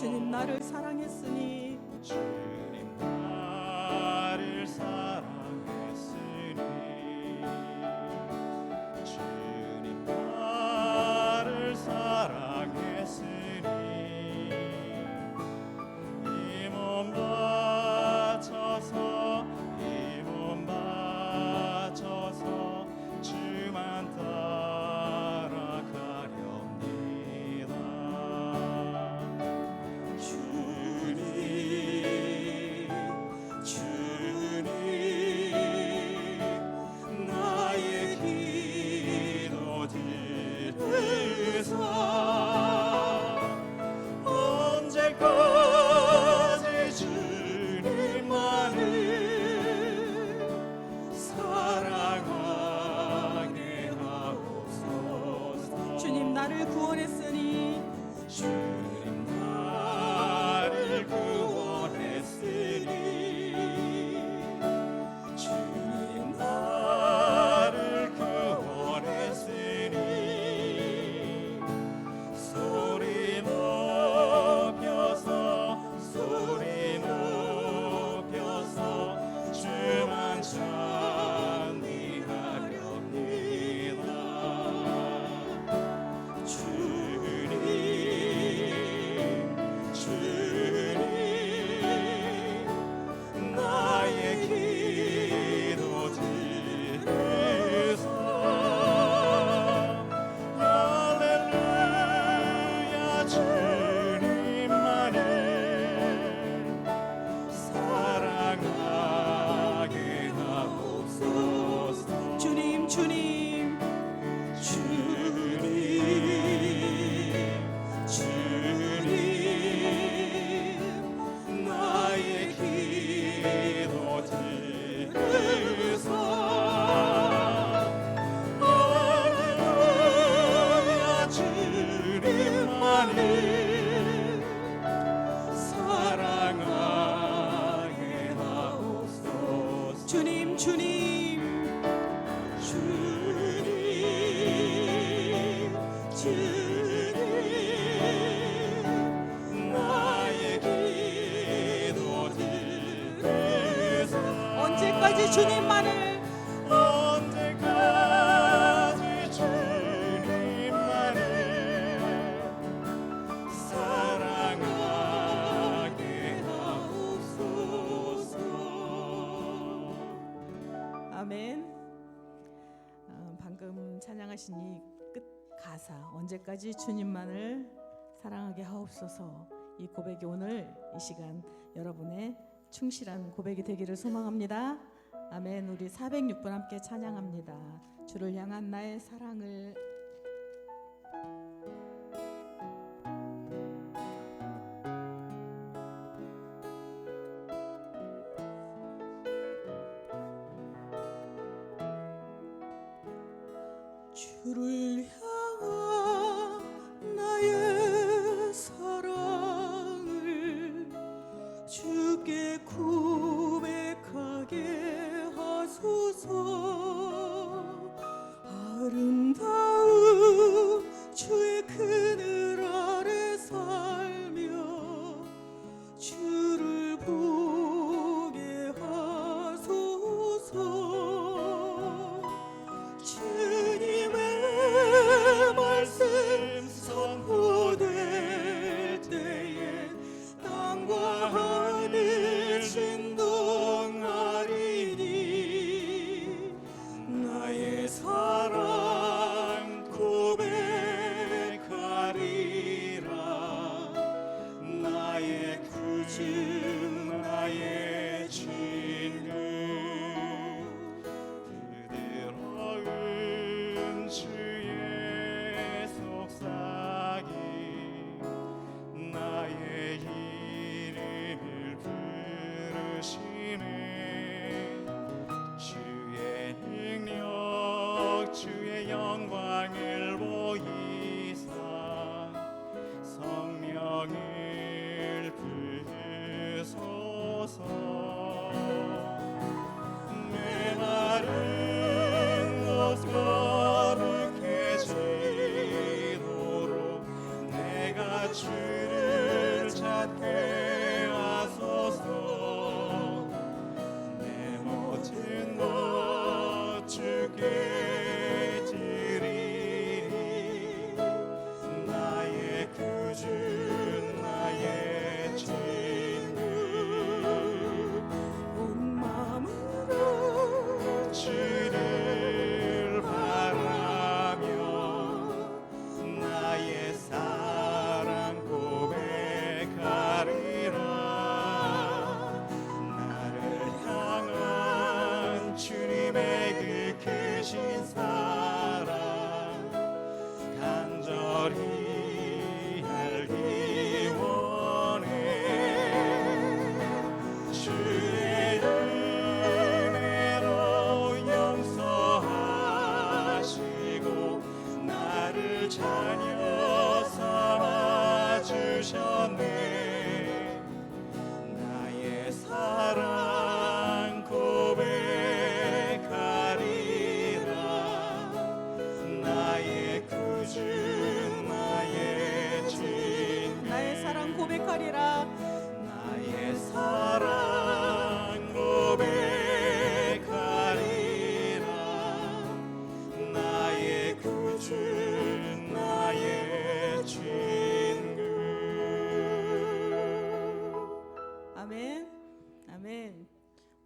주님 나를 사랑했으니 주님 나를 사랑했으니 주님 나를 사랑했으니 이 몸 바쳐서 이 몸 바쳐서 주만 따라가렵니다. 주님 나의 기도 들으사 언제까지 주님만을 사랑하게 하옵소서. 주님 나를 구원했으니 주님 나를 구원했으니 주님 나를 구원했으니 소리 높여서 주만 찬미하렵니다. 주님 나의 기도 들으사 할렐루야 주님만을 사랑하게 하옵소서. 주님 나의 기도 들으사 할렐루야 주님만을 사랑하게 하옵소서. 주님 나의 기도 들으사 언제까지 주님만을 언제까지 주님만을 사랑하게 하옵소서. 아멘. 방금 찬양하신 이 끝 가사 언제까지 주님만을 사랑하게 하옵소서, 이 고백이 오늘 이 시간 여러분의 충실한 고백이 되기를 소망합니다. 아멘. 우리 406분 함께 찬양합니다. 주를 향한 나의 사랑을. 주를 향한 나의 사랑을 주께 고백하게 하소서. 아름다운 주의 그늘 아래 살며 주를 보게 하소서. 주님의 말씀 선포될 때에 땅과 하늘 진동하리니 나의 사랑 고백하리라. 나의 구주 나의 진리 부드러운 주의 속삭임 나의 이름을 부르시네. 주의 능력 주의 영광을 보이사 성령을 부으소서. 내 마른 옷 거룩해지도록 내가 주를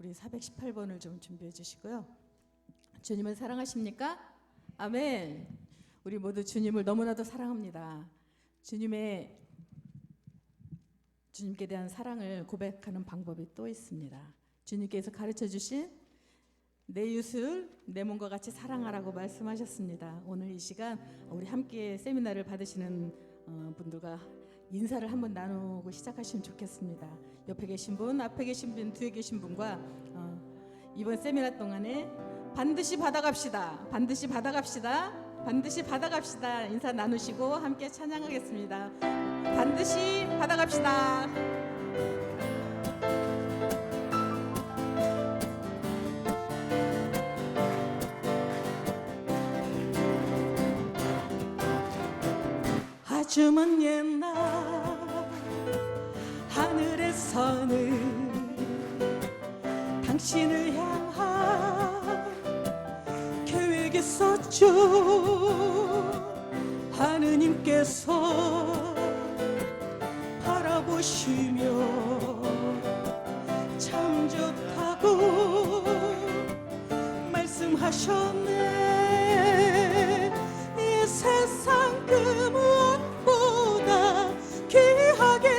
우리 418번을 좀 준비해 주시고요. 주님을 사랑하십니까? 아멘. 우리 모두 주님을 너무나도 사랑합니다. 주님께 대한 사랑을 고백하는 방법이 또 있습니다. 주님께서 가르쳐 주신 내 이웃을 내 몸과 같이 사랑하라고 말씀하셨습니다. 오늘 이 시간 우리 함께 세미나를 받으시는 분들과 인사를 한번 나누고 시작하시면 좋겠습니다. 옆에 계신 분, 앞에 계신 분, 뒤에 계신 분과 이번 세미나 동안에 반드시 받아갑시다. 반드시 받아갑시다. 반드시 받아갑시다. 인사 나누시고 함께 찬양하겠습니다. 반드시 받아갑시다. 아주 먼 옛날 하늘에서는 당신을 향한 계획이 있었죠. 하느님께서 바라보시며 참 좋다고 말씀하셨네. 이 세상 그 무엇보다 귀하게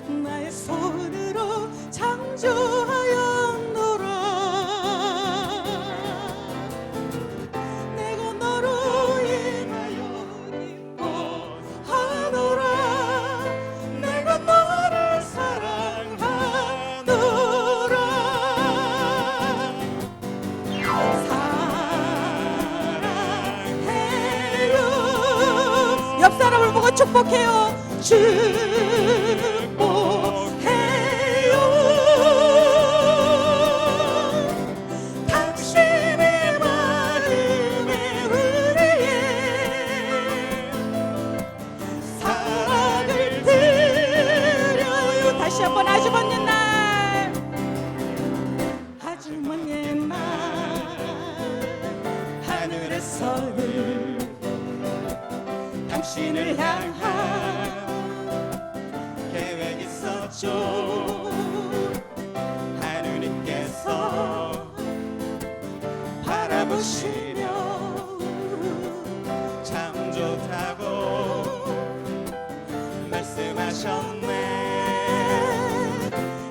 나의 손으로 창조하였노라. 내가 너로 인하여 기뻐하노라. 내가 너를 사랑하노라. 사랑해요. 옆 사람을 보고 축복해요. 축복해요. 당신의 마음에 우리의 사랑을 드려요. 다시 한번 아주 먼 옛날, 아주 먼 옛날 하늘에서는 당신을 향한 계획이 있었죠. 하느님께서 바라보시며 참 좋다고 말씀하셨네.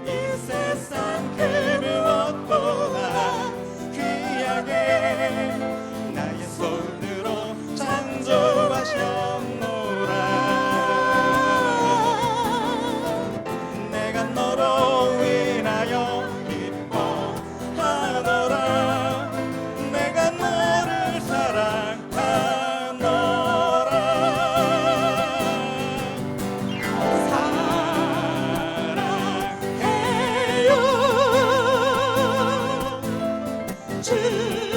이 세상 그 무엇보다 귀하게 나의 손으로 창조하셨노라. 내가 너로 인하여 기뻐하노라. 내가 너를 사랑하노라. 사랑해요. 축복해요.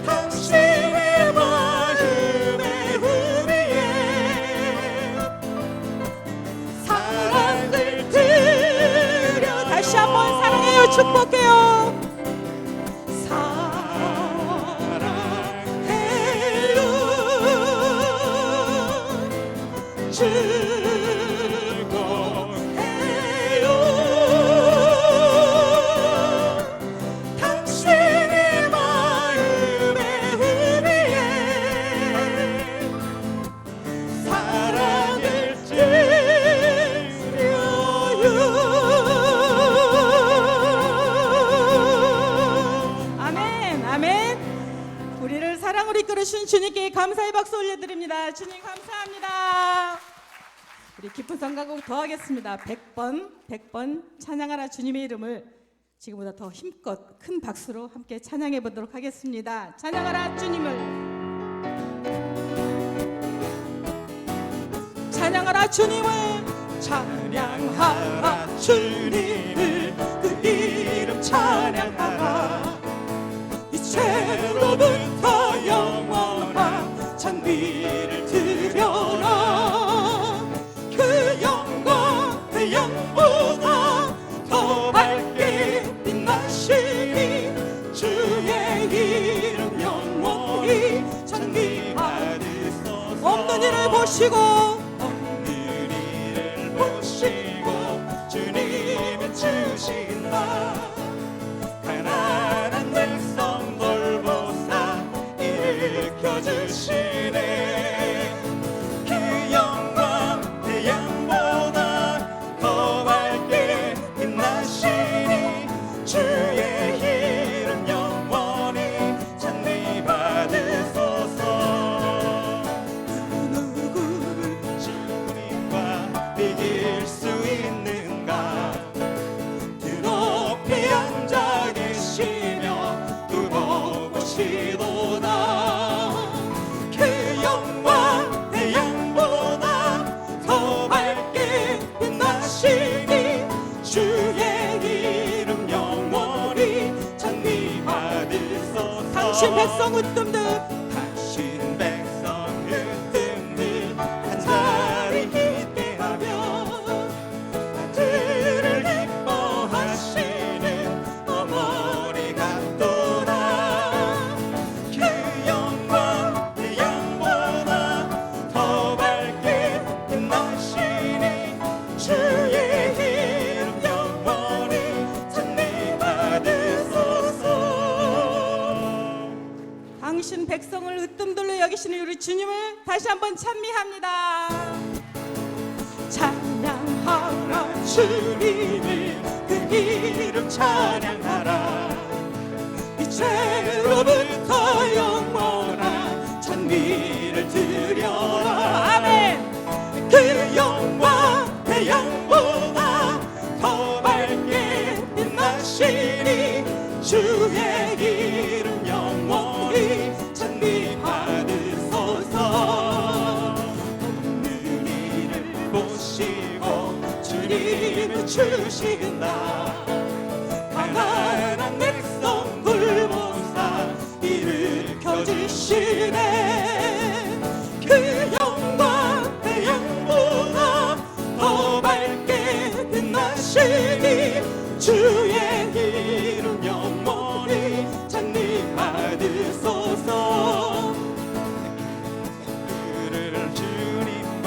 당신의 마음에 우리의 사랑을 드려. 다시 한번 사랑해요. 축복해요. 사랑해요. 축복해요. 당신의 마음에 우리의 사랑을 드려요. 아멘, 아멘. 우리를 사랑으로 이끌으신 주님께 감사의 박수 올려드립니다. 주님 감사합니다. 우리 깊은 성가곡 더 하겠습니다. 100번 찬양하라 주님의 이름을 지금보다 더 힘껏 큰 박수로 함께 찬양해 보도록 하겠습니다. 찬양하라 주님을, 찬양하라 주님을, 찬양하라 주님을, 그 이름 찬양하라. 이제로부터 영원한 장비를 드려라. 그 영광, 그 영보다 더 밝게 빛나시니 주의 이름 영원히 장비 받으소서. 없는 이를 보시고, 없는 받으소서. 당신 백성 웃듬듯 당신 백성 으뜸을 한자리 있게 하며 그를 기뻐하시는 어머니 같도다. 그 영광 그 양보다 더 밝게 빛나시니 주의 이름 영원히 찬미 받으소서. 당신 백성을 으뜸들로 여기시는 우리 주님을 다시 한번 찬미합니다. 찬양하라 주님을 그 이름 찬양하라. 이제로부터 영원한 찬미를 드려라. 아멘. 그 영광 태양보다 더 밝게 빛나시니 주의 이름 영원히 찬미 받으소서. 없는 이를 보시고 주님을 주시는 나 가난한 백성 굴보사 일으켜 주시네. 그 영광 태양보다 더 밝게 빛나시니 주의 이름 영원히 찬미 받으소서. 그를 주님과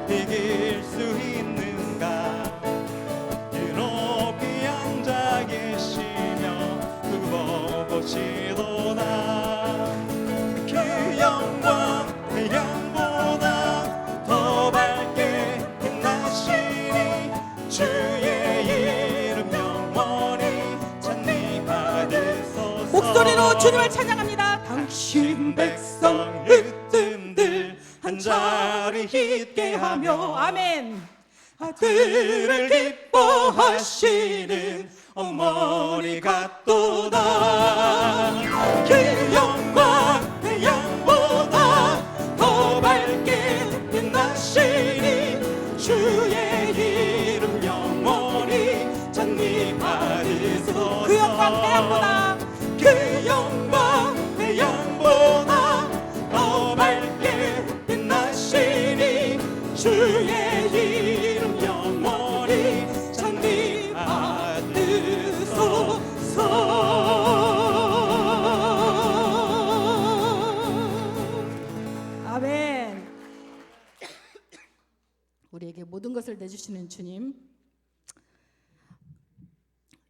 이길 수 있는가. 높이 앉아 계시며 두고 보시도다. 그 영광 태양보다 더 밝게 빛나시니 주의 이름 영원히 찬미 받으소서. 목소리로 주님을 찬양합니다. 당신 백성 으뜸들 한자리 있게 하며 아멘. 아들을 기뻐하시는 어머니 같도다. 그 영광 태양보다 더 밝게 빛나시니 주의 이름 영원히 찬미 받으소서. 그 영광 태양보다 그 영광 태양보다 더 밝게 빛나시니 주의 이름 영원히 찬미 받으소서. 아멘. 우리에게 모든 것을 내주시는 주님,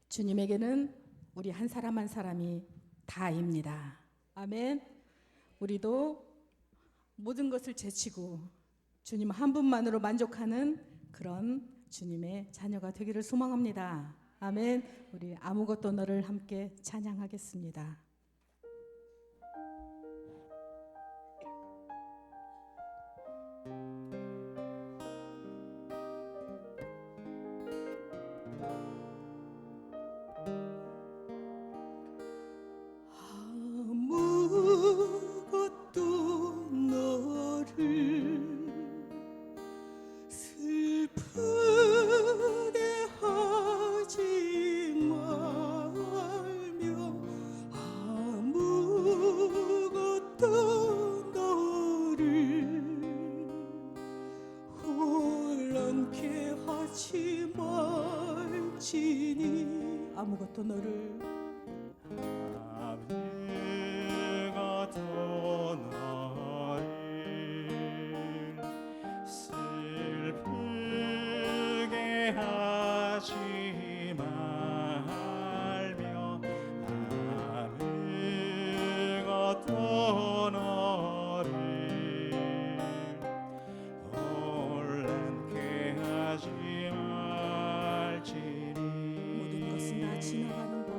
주님에게는 우리 한 사람 한 사람이 다입니다. 아멘. 우리도 모든 것을 제치고 주님 한 분만으로 만족하는 그런 주님의 자녀가 되기를 소망합니다. 아멘. 우리 아무것도 너를 함께 찬양하겠습니다. 아무것도 너를 슬프게 하지 말며 아무것도 너를 혼란케 하지 말지니 아무것도 너를 아무것도 너를 슬프게 하지 말며 아무것도 너를 혼란케 하지 말지니 모든 것은 다 지나가는 것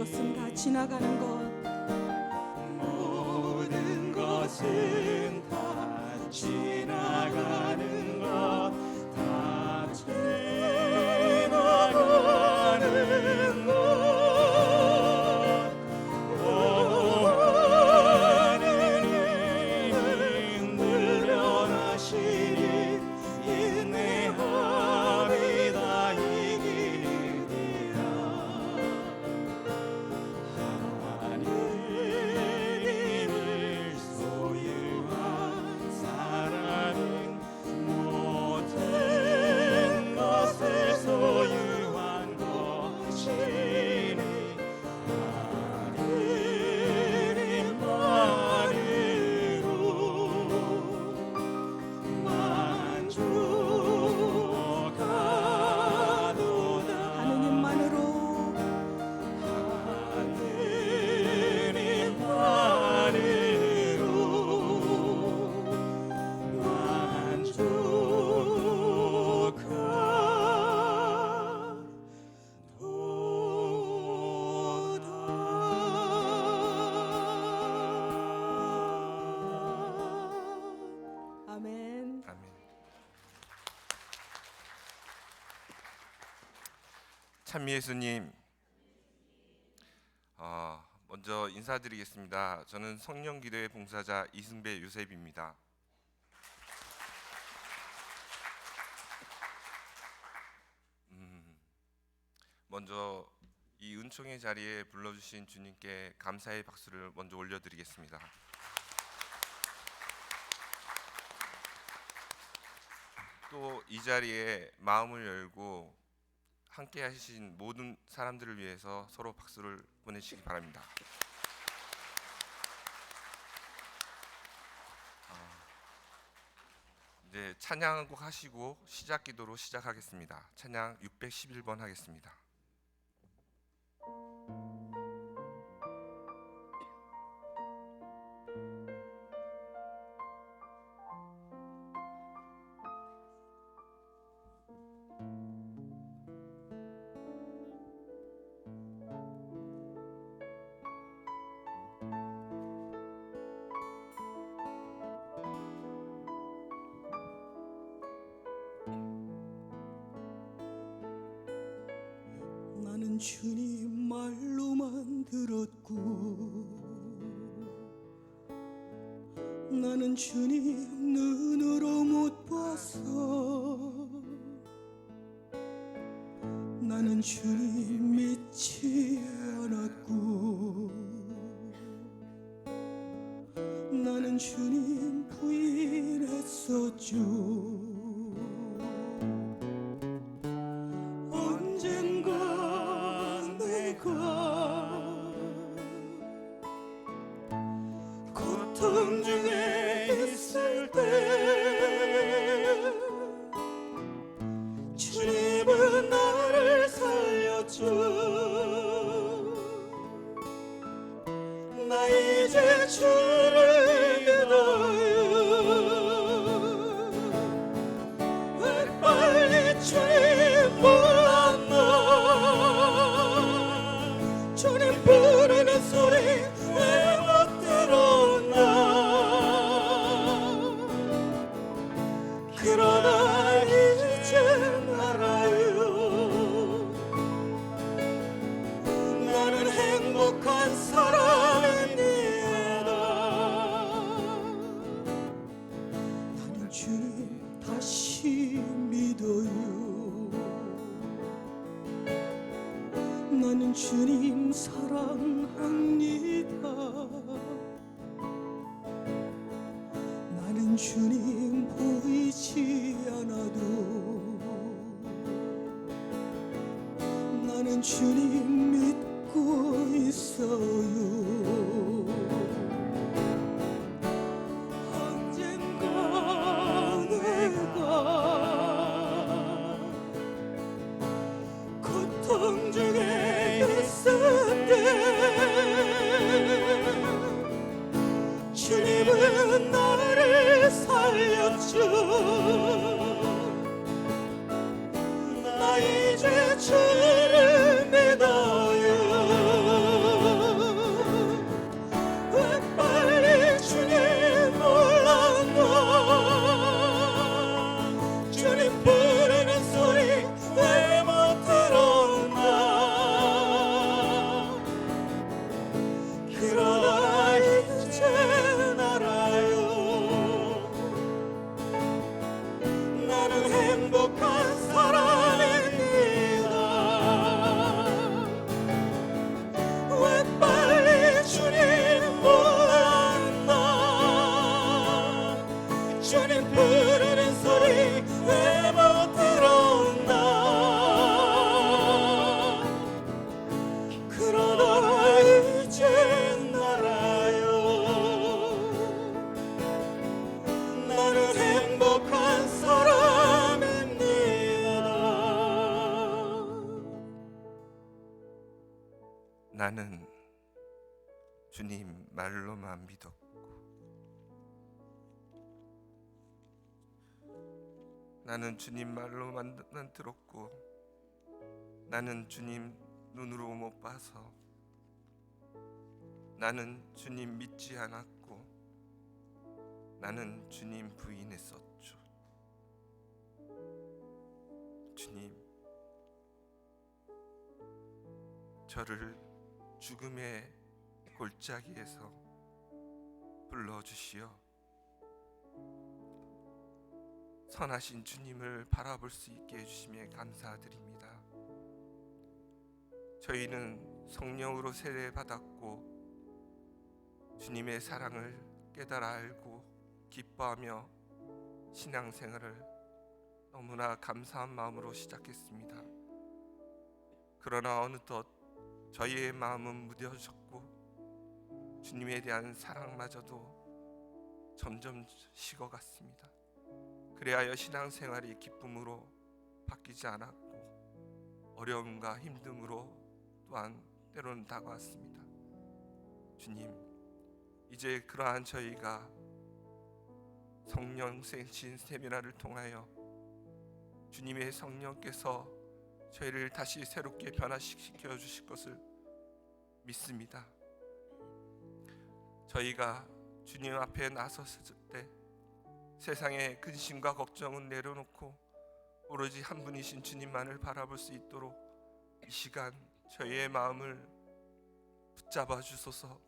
것은 다 지나가는 것. 모든 것은 다 지나가는 것, 다 지나가는 것. 하느님 늘려나시니 인내하리다 이기리라. 하느님을 소유한 사람은 모든 것을 소유한 것이니 하느님만으로 아멘. 아멘. 찬미 예수님, 먼저 인사드리겠습니다. 저는 성령기도회 봉사자 이승배 요셉입니다. 먼저 이 은총의 자리에 불러주신 주님께 감사의 박수를 먼저 올려드리겠습니다. 또 이 자리에 마음을 열고 함께 하신 모든 사람들을 위해서 서로 박수를 보내시기 바랍니다. 이제 찬양 한 곡 하시고 시작 기도로 시작하겠습니다. 찬양 611번 하겠습니다. 나는 주님 말로만 들었고 나는 주님 눈으로 못 봐서 나는 주님 믿지 않았고 나는 주님 부인했었죠. 고통 중에 있을 때 주님은 나를 살렸죠. 나 이제 주를 믿어요. 왜 빨리 주님 몰랐나. 주님 부르는 소리 왜 못 들었나. 그러나 이젠 알아요. 나는 행복한 사람입니다. 나는 주님 다시 믿어요. 나는 주님 사랑합니다. 나는 주님 보이지 않아도 나는 주님 믿고 있어요. 언젠가 내가 고통 중에 있을 때 주님은 나를 살렸죠. 나 이제 주를 믿어요. 나는 행복한 사람입니다. 왜 빨리 주님 몰랐나? 주님 부르는 소리 왜 못 들었나? 그러나 이젠 알아요. 나는 행복한 사람입니다. 나는 주님 말로만 믿었고 나는 주님 말로만 들었고 나는 주님 눈으로 못 봐서 나는 주님 믿지 않았고 나는 주님 부인했었죠. 주님, 저를 죽음의 골짜기에서 불러주시어 선하신 주님을 바라볼 수 있게 해주심에 감사드립니다. 저희는 성령으로 세례받았고 주님의 사랑을 깨달아 알고 기뻐하며 신앙생활을 너무나 감사한 마음으로 시작했습니다. 그러나 어느덧 저희의 마음은 무뎌졌고 주님에 대한 사랑마저도 점점 식어갔습니다. 그래하여 신앙생활이 기쁨으로 바뀌지 않았고 어려움과 힘듦으로 또한 때로는 다가왔습니다. 주님, 이제 그러한 저희가 성령 생신 세미나를 통하여 주님의 성령께서 저희를 다시 새롭게 변화시켜 주실 것을 믿습니다. 저희가 주님 앞에 나섰을 때 세상의 근심과 걱정은 내려놓고 오로지 한 분이신 주님만을 바라볼 수 있도록 이 시간 저희의 마음을 붙잡아 주소서.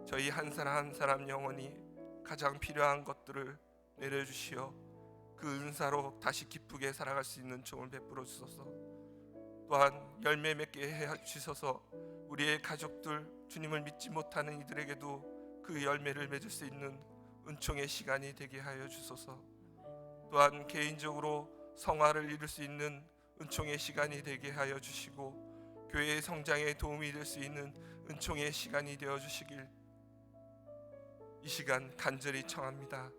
저희 한 사람 한 사람 영혼이 가장 필요한 것들을 내려주시어 그 은사로 다시 기쁘게 살아갈 수 있는 종을 베풀어 주소서. 또한 열매 맺게 해 주셔서 우리의 가족들, 주님을 믿지 못하는 이들에게도 그 열매를 맺을 수 있는 은총의 시간이 되게 하여 주소서. 또한 개인적으로 성화를 이룰 수 있는 은총의 시간이 되게 하여 주시고 교회의 성장에 도움이 될 수 있는 은총의 시간이 되어 주시길 이 시간 간절히 청합니다.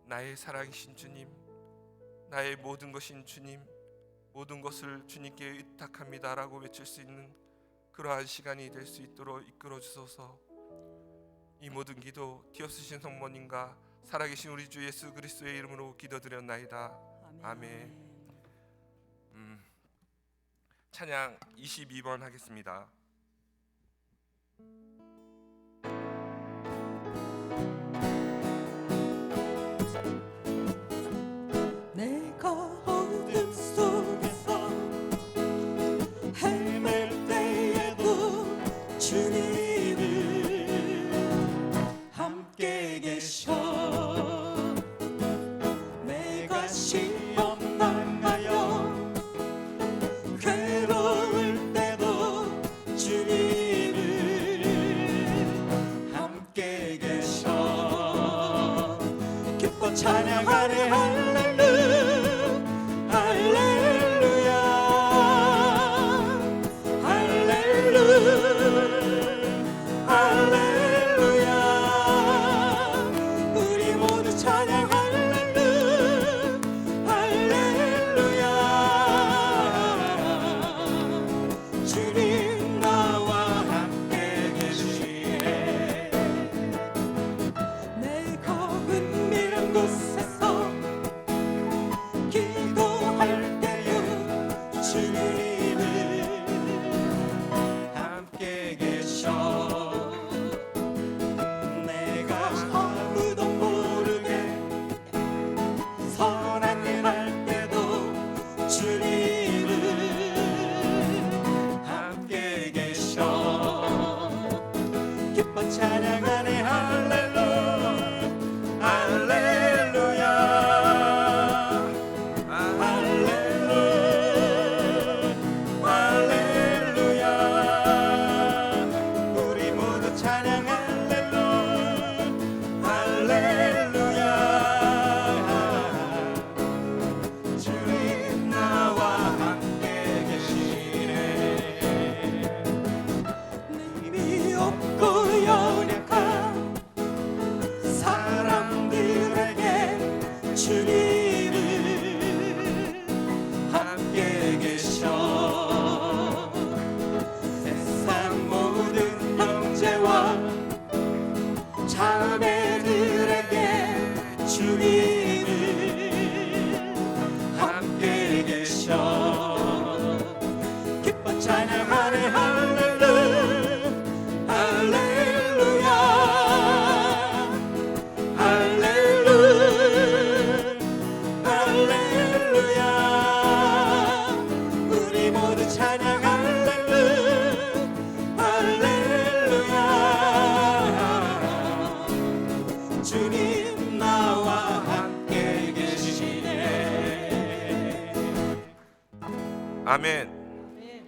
나의 사랑이신 주님, 나의 모든 것인 주님, 모든 것을 주님께 의탁합니다라고 외칠 수 있는 그러한 시간이 될 수 있도록 이끌어 주소서. 이 모든 기도 뒤엎으신 성모님과 살아계신 우리 주 예수 그리스도의 이름으로 기도드렸나이다. 아멘. 찬양 22번 하겠습니다. 내가 어둠 속에서 헤맬 때에도 주님은 함께 계셔. 내가 시험 당하여 괴로울 때도 주님은 함께 계셔. 기뻐 찬양하네 주님을 함께 계셔 세상 모든 형제와 자매들에게 주님을 함께 계셔 기뻐 찬양하네 할렐루야 할렐루야 할렐루야 할렐루야 우리 모두 찬양 할렐루야 할렐루야 주님 나와 함께 계시네. 아멘. 네.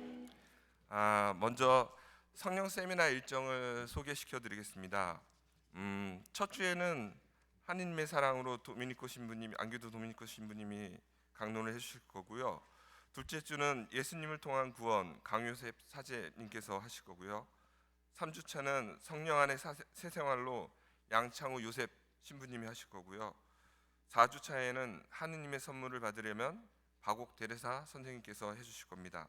먼저 성령 세미나 일정을 소개시켜 드리겠습니다. 첫 주에는 하느님의 사랑으로 도미니코 신부님이 안교도 도미니코 신부님이 강론을 해주실 거고요. 둘째 주는 예수님을 통한 구원 강요셉 사제님께서 하실 거고요. 3주차는 성령 안의 새 생활로 양창우 요셉 신부님이 하실 거고요. 4주차에는 하느님의 선물을 받으려면 박옥 대레사 선생님께서 해주실 겁니다.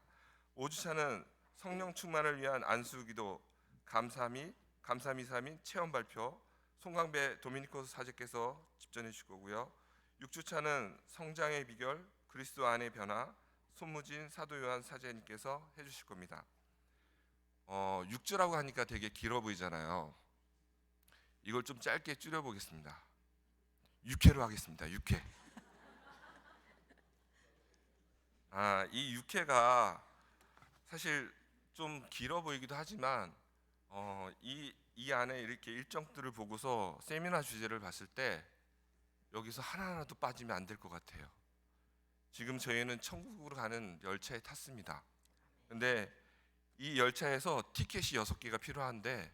5주차는 성령 충만을 위한 안수기도 감사미사 및 체험 발표 송강배 도미니코스 사제께서 집전해 주실 거고요. 6주차는 성장의 비결 그리스도 안의 변화 손무진 사도 요한 사제님께서 해주실 겁니다. 6주라고 하니까 되게 길어 보이잖아요. 이걸 좀 짧게 줄여보겠습니다. 6회로 하겠습니다. 6회. 이 6회가 사실 좀 길어 보이기도 하지만 이 안에 이렇게 일정들을 보고서 세미나 주제를 봤을 때 여기서 하나하나도 빠지면 안 될 것 같아요. 지금 저희는 천국으로 가는 열차에 탔습니다. 근데 이 열차에서 티켓이 6개가 필요한데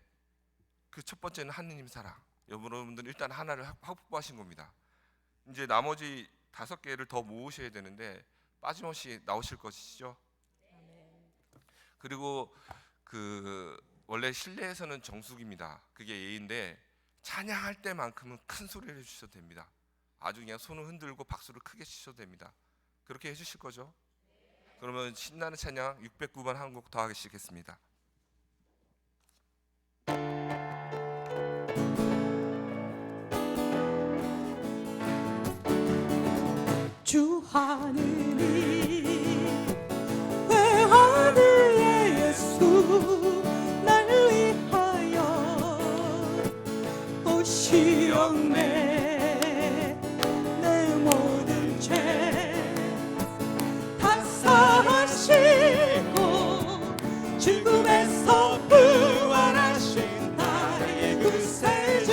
그 첫 번째는 하느님 사랑. 여러분들 일단 하나를 확보하신 겁니다. 이제 나머지 5개를 더 모으셔야 되는데 빠짐없이 나오실 것이죠. 그리고 원래 실내에서는 정숙입니다. 그게 예인데 찬양할 때만큼은 큰 소리를 해주셔도 됩니다. 아주 그냥 손을 흔들고 박수를 크게 치셔도 됩니다. 그렇게 해주실 거죠? 그러면 신나는 찬양 609번 한 곡 더 하시겠습니다. 주 하늘이 외하늘의 예수 날 위하여 오시었네. 내 모든 죄 다 사하시고 죽음에서 부활하신 나의 구세주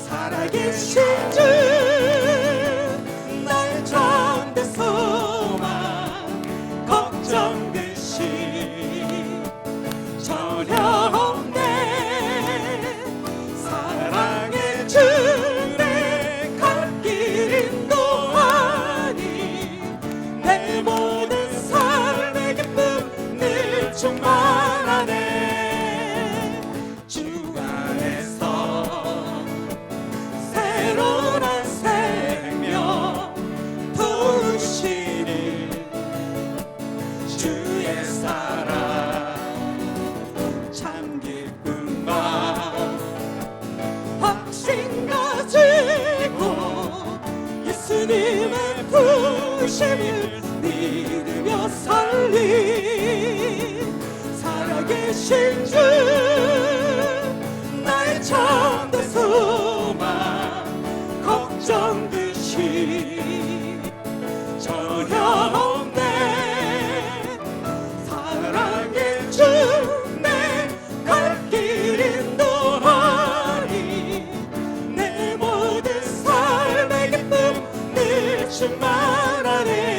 살아계신 주 충만하네. 주 안에서 새로운 한 생명 도우시니 주의 사랑 참 기쁜 마음 확신 가지고 예수님의 부심을 믿으며 살리 살아계신 주 나의 참된 소망 걱정 듯이 전혀 없네. 사랑의 주 내 갈 길 인도하니 내 모든 삶의 기쁨 늘 충만하네.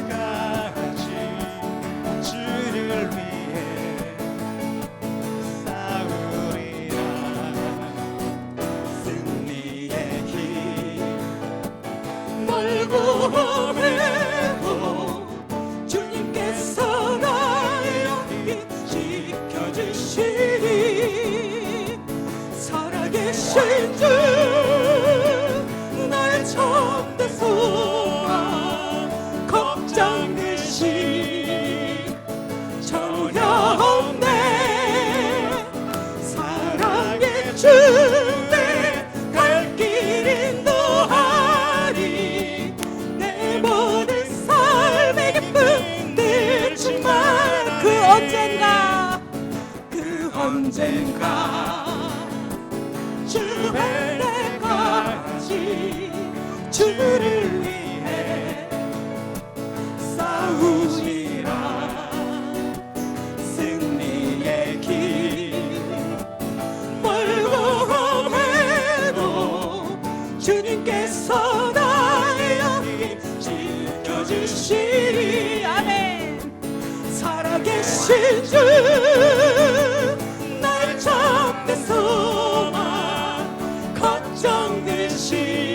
때까지 주를 위해 싸우리라. 승리의 길 멀고 험해도 주님께서 나의 영이 지켜주시 살아계신 주 나의 참된 소망 걱정 대신 전혀 없네. 사랑의 주 내 갈 길 인도하리. 내 모든 삶의 기쁨 늘 충만. 그 언젠가 주 뵐 때까지 주를 위해 싸우리라. 승리의 길 멀고 험해도 주님께서 나의 옆에 지켜주시리. 아멘. 살아계신 주 나의 참된 소망 걱정 대신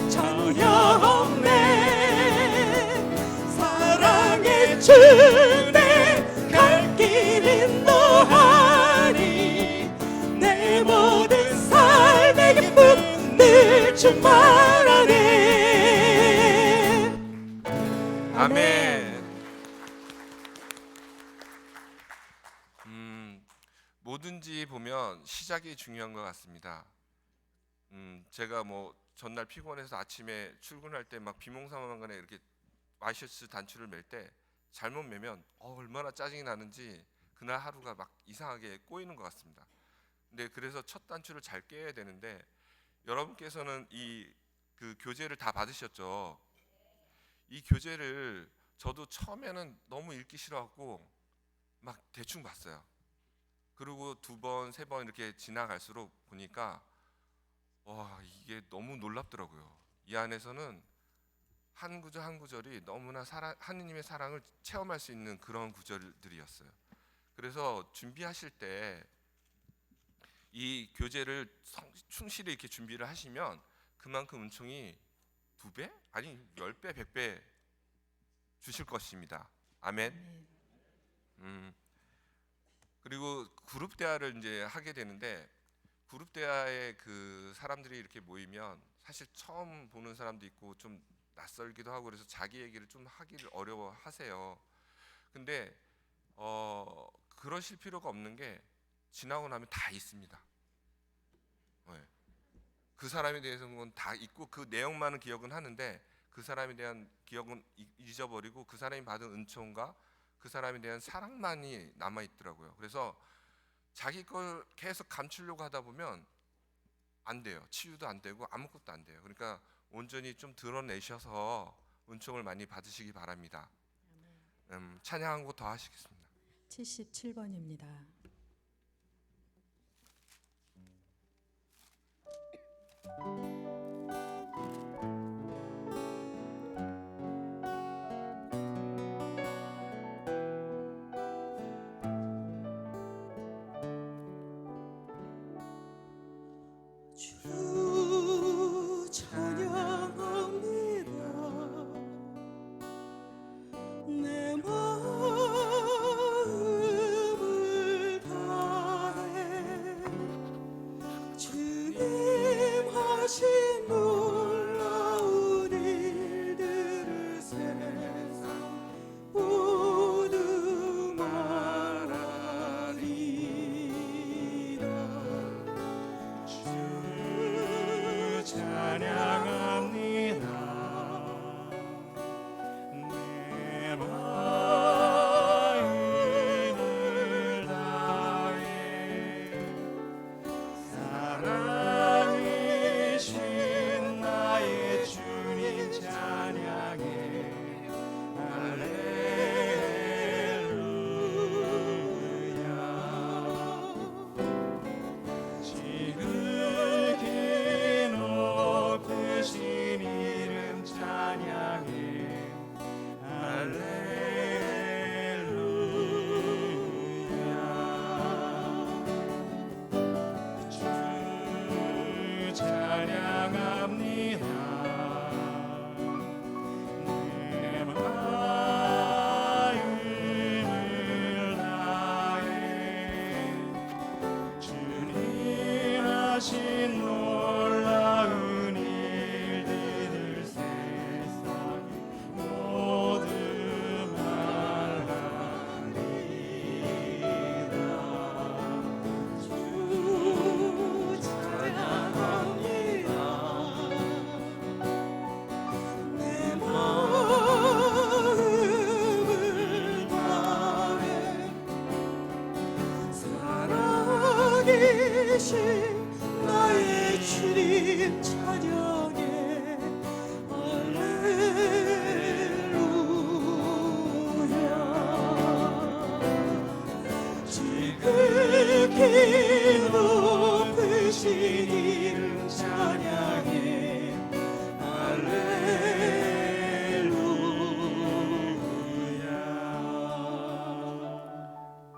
전혀 없네. 사랑의 주 내 갈 길 인도하리. 내 모든 삶의 기쁨 늘 충만하네. 아멘. 뭐든지 보면 시작이 중요한 것 같습니다. 제가 뭐 전날 피곤해서 아침에 출근할 때 막 비몽사몽간에 이렇게 와이셔츠 단추를 맬 때 잘못 매면 얼마나 짜증이 나는지 그날 하루가 막 이상하게 꼬이는 것 같습니다. 근데 그래서 첫 단추를 잘 깨야 되는데 여러분께서는 그 교재를 다 받으셨죠? 이 교재를 저도 처음에는 너무 읽기 싫어하고 막 대충 봤어요. 그리고 2번, 3번 이렇게 지나갈수록 보니까 와, 이게 너무 놀랍더라고요. 이 안에서는 한 구절 한 구절이 너무나 하느님의 사랑을 체험할 수 있는 그런 구절들이었어요. 그래서 준비하실 때 이 교재를 충실히 이렇게 준비를 하시면 그만큼 은총이 2배? 아니 10배, 100배 주실 것입니다. 아멘. 그리고 그룹 대화를 이제 하게 되는데 그룹 대화에 그 사람들이 이렇게 모이면 사실 처음 보는 사람도 있고 좀 낯설기도 하고 그래서 자기 얘기를 좀 하기를 어려워하세요. 근데 그러실 필요가 없는 게 지나고 나면 다 있습니다. 네. 그 사람에 대해서는 다 있고 그 내용만은 기억은 하는데 그 사람에 대한 기억은 잊어버리고 그 사람이 받은 은총과 그 사람에 대한 사랑만이 남아 있더라고요. 그래서 자기 걸 계속 감추려고 하다 보면 안 돼요. 치유도 안 되고 아무것도 안 돼요. 그러니까 온전히 좀 드러내셔서 은총을 많이 받으시기 바랍니다. 찬양 한 곡 더 하시겠습니다. 77번입니다. 주 찬양합니다. 내 마음을 다해 주님 하신 놀라운 일들을 세상 모두 말하리라. 주 되신 나의 주님 찬양해 할렐루야. 지극히 높으신 이름 찬양해 할렐루야.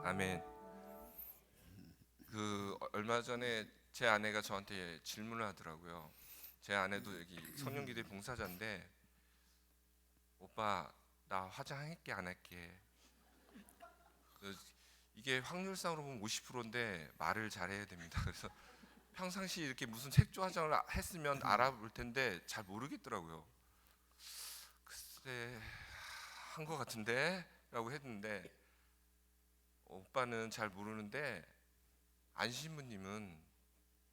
아멘. 얼마 전에 제 아내가 저한테 질문을 하더라고요. 제 아내도 여기 성령기대 봉사자인데, 오빠 나 화장할게 안 할게? 이게 확률상으로 보면 50%인데 말을 잘해야 됩니다. 그래서 평상시 이렇게 무슨 색조 화장을 했으면 알아볼 텐데 잘 모르겠더라고요. 글쎄 한 것 같은데 라고 했는데, 오빠는 잘 모르는데 안신부님은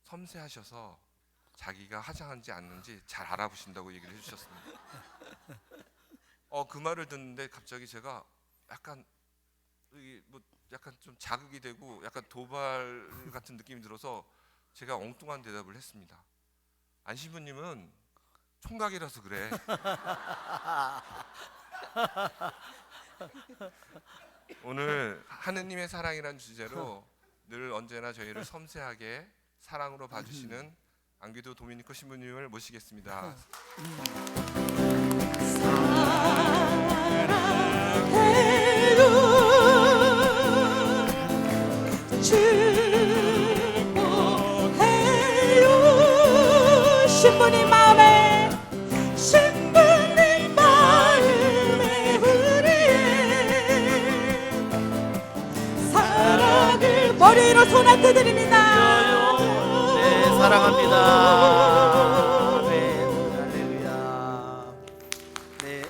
섬세하셔서 자기가 화장한지 안는지 잘 알아보신다고 얘기를 해주셨습니다. 그 말을 듣는데 갑자기 제가 약간 약간 좀 자극이 되고 약간 도발 같은 느낌이 들어서 제가 엉뚱한 대답을 했습니다. 안신부님은 총각이라서 그래. 오늘 하느님의 사랑이란 주제로 늘 언제나 저희를 섬세하게 사랑으로 봐주시는 안기도 도미니코 신부님을 모시겠습니다. 축복해요. 신부님 마음에 우리의 사랑을 머리 위로 손한테 드립니다. 네, 사랑합니다. 아멘. 할렐루야. 네.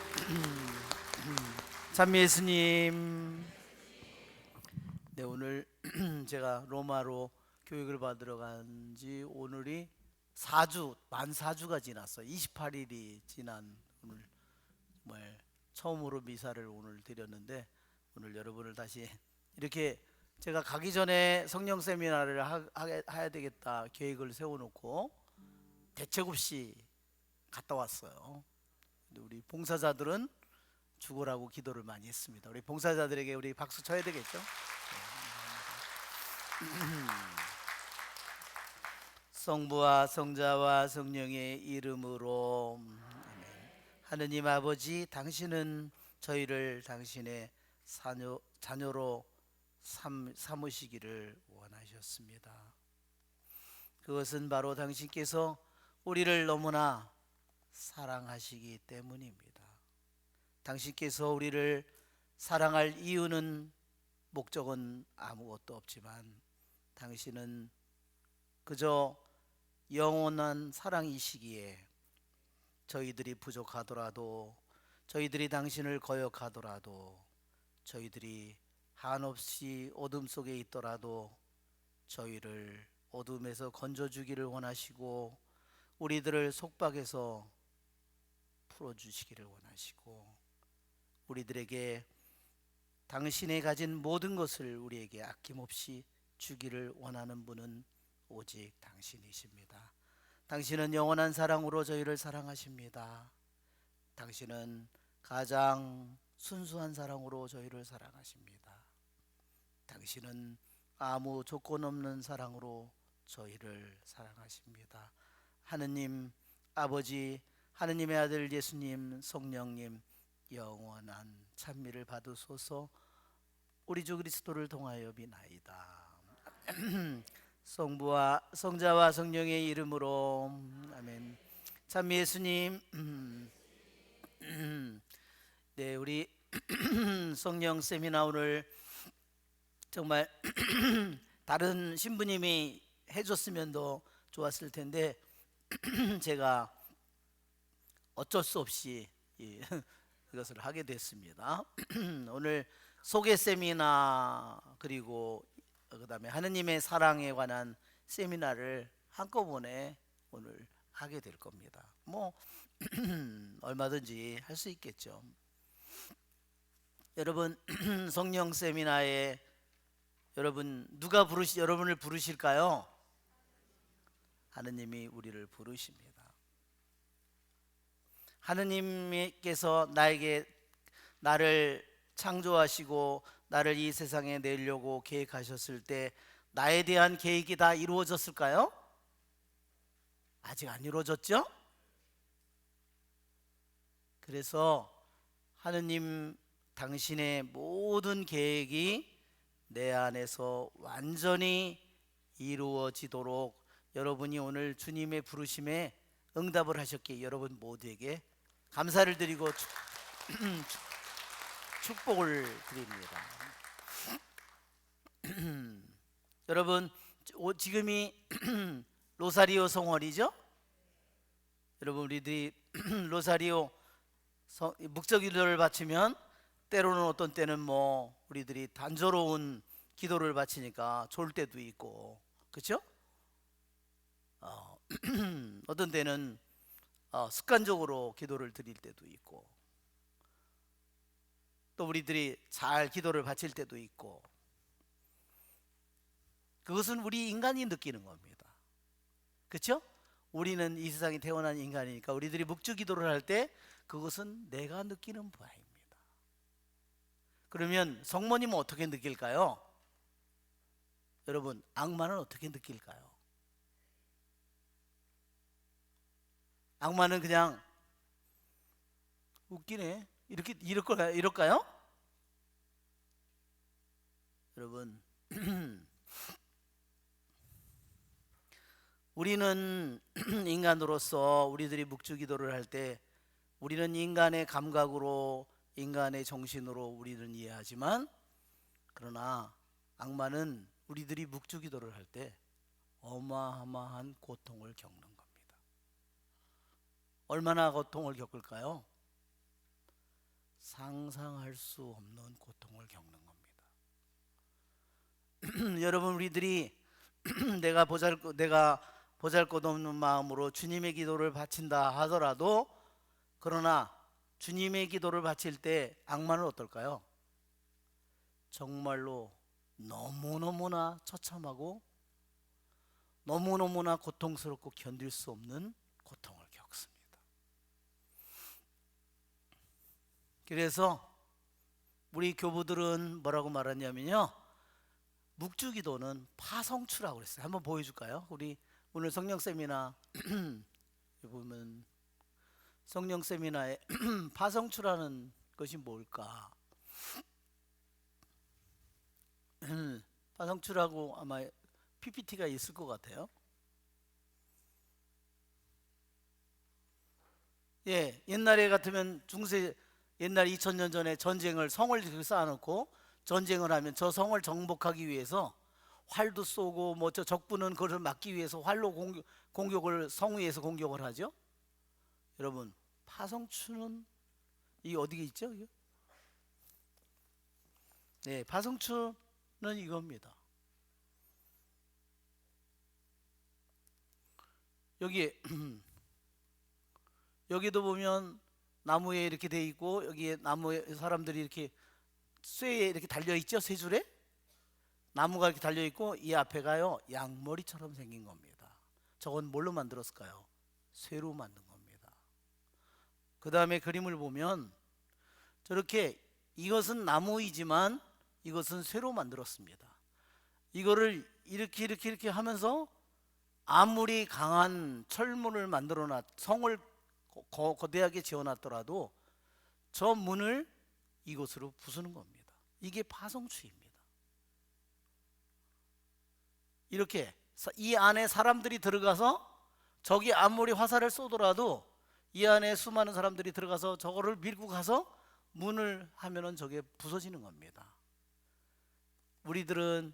찬미 예수님. 네, 오늘 제가 로마로 교육을 받으러 간 지 오늘이 4주, 만 4주가 지났어요. 28일이 지난 오늘 정말 처음으로 미사를 오늘 드렸는데, 오늘 여러분을 다시 이렇게 제가 가기 전에 성령 세미나를 해야 되겠다 계획을 세워놓고 대책 없이 갔다 왔어요. 근데 우리 봉사자들은 죽으라고 기도를 많이 했습니다. 우리 봉사자들에게 우리 박수 쳐야 되겠죠? 성부와 성자와 성령의 이름으로 아멘. 하느님 아버지, 당신은 저희를 당신의 자녀로 삼으시기를 원하셨습니다. 그것은 바로 당신께서 우리를 너무나 사랑하시기 때문입니다. 당신께서 우리를 사랑할 이유는, 목적은 아무것도 없지만 당신은 그저 영원한 사랑이시기에 저희들이 부족하더라도, 저희들이 당신을 거역하더라도, 저희들이 한없이 어둠 속에 있더라도 저희를 어둠에서 건져주기를 원하시고, 우리들을 속박에서 풀어주시기를 원하시고, 우리들에게 당신이 가진 모든 것을 우리에게 아낌없이 주기를 원하는 분은 오직 당신이십니다. 당신은 영원한 사랑으로 저희를 사랑하십니다. 당신은 가장 순수한 사랑으로 저희를 사랑하십니다. 당신은 아무 조건 없는 사랑으로 저희를 사랑하십니다. 하느님 아버지, 하느님의 아들 예수님, 성령님, 영원한 찬미를 받으소서. 우리 주 그리스도를 통하여 비나이다. 성부와 성자와 성령의 이름으로 아멘. 찬미 예수님. 네, 우리 성령 세미나 오늘 정말 다른 신부님이 해줬으면 더 좋았을 텐데 제가 어쩔 수 없이 이것을 하게 됐습니다. 오늘 소개 세미나 그리고 그다음에 하느님의 사랑에 관한 세미나를 한꺼번에 오늘 하게 될 겁니다. 뭐 얼마든지 할 수 있겠죠. 여러분 성령 세미나에 여러분 누가 여러분을 부르실까요? 하느님이 우리를 부르십니다. 하느님께서 나를 창조하시고 나를 이 세상에 내려고 계획하셨을 때 나에 대한 계획이 다 이루어졌을까요? 아직 안 이루어졌죠? 그래서 하느님 당신의 모든 계획이 내 안에서 완전히 이루어지도록 여러분이 오늘 주님의 부르심에 응답을 하셨기에 여러분 모두에게 감사를 드리고 축복을 드립니다. 여러분 지금이 로사리오 성월이죠? 여러분 우리들이 로사리오 묵적 기도를 바치면 때로는 어떤 때는 뭐 우리들이 단조로운 기도를 바치니까 좋을 때도 있고, 그렇죠? 어떤 때는 습관적으로 기도를 드릴 때도 있고, 또 우리들이 잘 기도를 바칠 때도 있고, 그것은 우리 인간이 느끼는 겁니다. 그렇죠? 우리는 이 세상에 태어난 인간이니까 우리들이 묵주 기도를 할 때 그것은 내가 느끼는 바입니다. 그러면 성모님은 어떻게 느낄까요? 여러분 악마는 어떻게 느낄까요? 악마는 그냥 웃기네 이럴까요? 여러분 우리는 인간으로서 우리들이 묵주 기도를 할 때 우리는 인간의 감각으로 인간의 정신으로 우리는 이해하지만, 그러나 악마는 우리들이 묵주 기도를 할 때 어마어마한 고통을 겪는 겁니다. 얼마나 고통을 겪을까요? 상상할 수 없는 고통을 겪는 겁니다. 여러분 우리들이 내가 보잘것없는 마음으로 주님의 기도를 바친다 하더라도, 그러나 주님의 기도를 바칠 때 악마는 어떨까요? 정말로 너무너무나 처참하고 너무너무나 고통스럽고 견딜 수 없는 고통을 겪습니다. 그래서 우리 교부들은 뭐라고 말하냐면요, 묵주기도는 파성추라고 그랬어요. 한번 보여줄까요? 우리 오늘 성령 세미나 보면 성령 세미나에 파성추라는 것이 뭘까? 파성추라고 아마 PPT가 있을 것 같아요. 예, 옛날에 같으면 옛날 2000년 전에 성을 쌓아놓고 전쟁을 하면 저 성을 정복하기 위해서 활도 쏘고 뭐 저 적군은 그걸 막기 위해서 활로 공격을 성 위에서 공격을 하죠. 여러분 파성추는 이 어디에 있죠? 네, 파성추는 이겁니다. 여기도 보면 나무에 이렇게 돼 있고, 여기에 나무에 사람들이 이렇게 쇠에 이렇게 달려 있죠. 세 줄에 나무가 이렇게 달려 있고, 이 앞에가요 양머리처럼 생긴 겁니다. 저건 뭘로 만들었을까요? 쇠로 만든 겁니다. 그 다음에 그림을 보면 저렇게, 이것은 나무이지만 이것은 쇠로 만들었습니다. 이거를 이렇게 하면서 아무리 강한 철문을 성을 거대하게 지어놨더라도 저 문을 이것으로 부수는 겁니다. 이게 파성추입니다. 이렇게 이 안에 사람들이 들어가서 저기 아무리 화살을 쏘더라도 이 안에 수많은 사람들이 들어가서 저거를 밀고 가서 문을 하면은 저게 부서지는 겁니다. 우리들은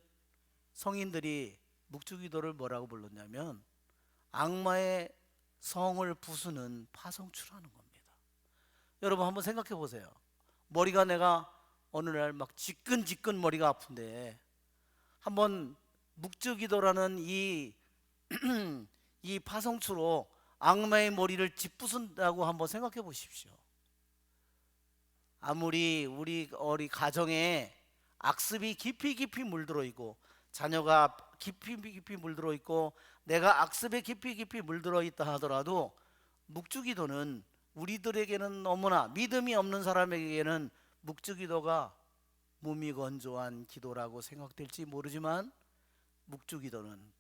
성인들이 묵주기도를 뭐라고 불렀냐면 악마의 성을 부수는 파성추라는 겁니다. 여러분 한번 생각해 보세요. 내가 어느 날 막 지끈지끈 머리가 아픈데 한번 묵주기도라는 이 파성추로 악마의 머리를 짓부순다고 한번 생각해 보십시오. 아무리 우리 가정에 악습이 깊이 물들어 있고 자녀가 깊이 물들어 있고 내가 악습에 깊이 물들어 있다 하더라도 묵주기도는 우리들에게는 너무나 믿음이 없는 사람에게는 묵주기도가 무미건조한 기도라고 생각될지 모르지만 묵주기도는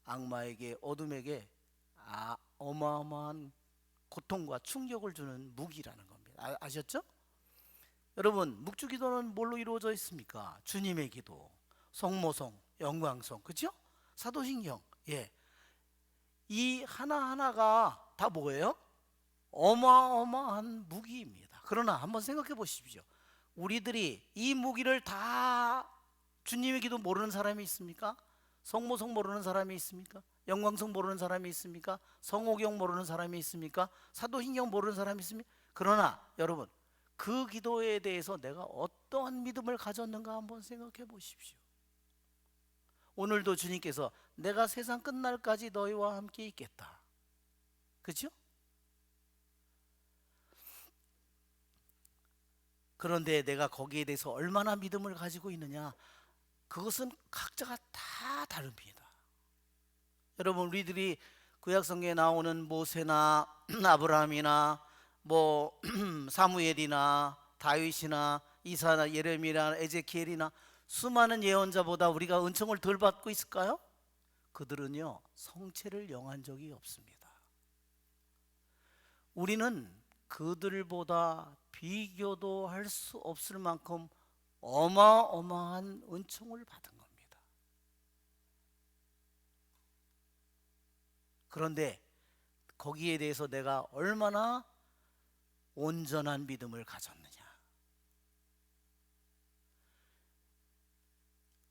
악마에게 어둠에게 어마어마한 고통과 충격을 주는 무기라는 겁니다. 아셨죠? 여러분 묵주기도는 뭘로 이루어져 있습니까? 주님의 기도, 성모성, 영광성, 그렇죠? 사도신경, 예, 이 하나하나가 다 뭐예요? 어마어마한 무기입니다. 그러나 한번 생각해 보십시오. 우리들이 이 무기를 다 주님의 기도 모르는 사람이 있습니까? 성모성 모르는 사람이 있습니까? 영광성 모르는 사람이 있습니까? 성호경 모르는 사람이 있습니까? 사도신경 모르는 사람이 있습니까? 그러나 여러분 그 기도에 대해서 내가 어떠한 믿음을 가졌는가 한번 생각해 보십시오. 오늘도 주님께서 내가 세상 끝날까지 너희와 함께 있겠다, 그렇죠? 그런데 내가 거기에 대해서 얼마나 믿음을 가지고 있느냐, 그것은 각자가 다 다릅니다. 여러분 우리들이 구약성경에 나오는 모세나 아브라함이나 뭐 사무엘이나 다윗이나 이사나 예레미야나 에제키엘이나 수많은 예언자보다 우리가 은총을 덜 받고 있을까요? 그들은요 성체를 영한 적이 없습니다. 우리는 그들보다 비교도 할 수 없을 만큼 어마어마한 은총을 받은 겁니다. 그런데 거기에 대해서 내가 얼마나 온전한 믿음을 가졌느냐.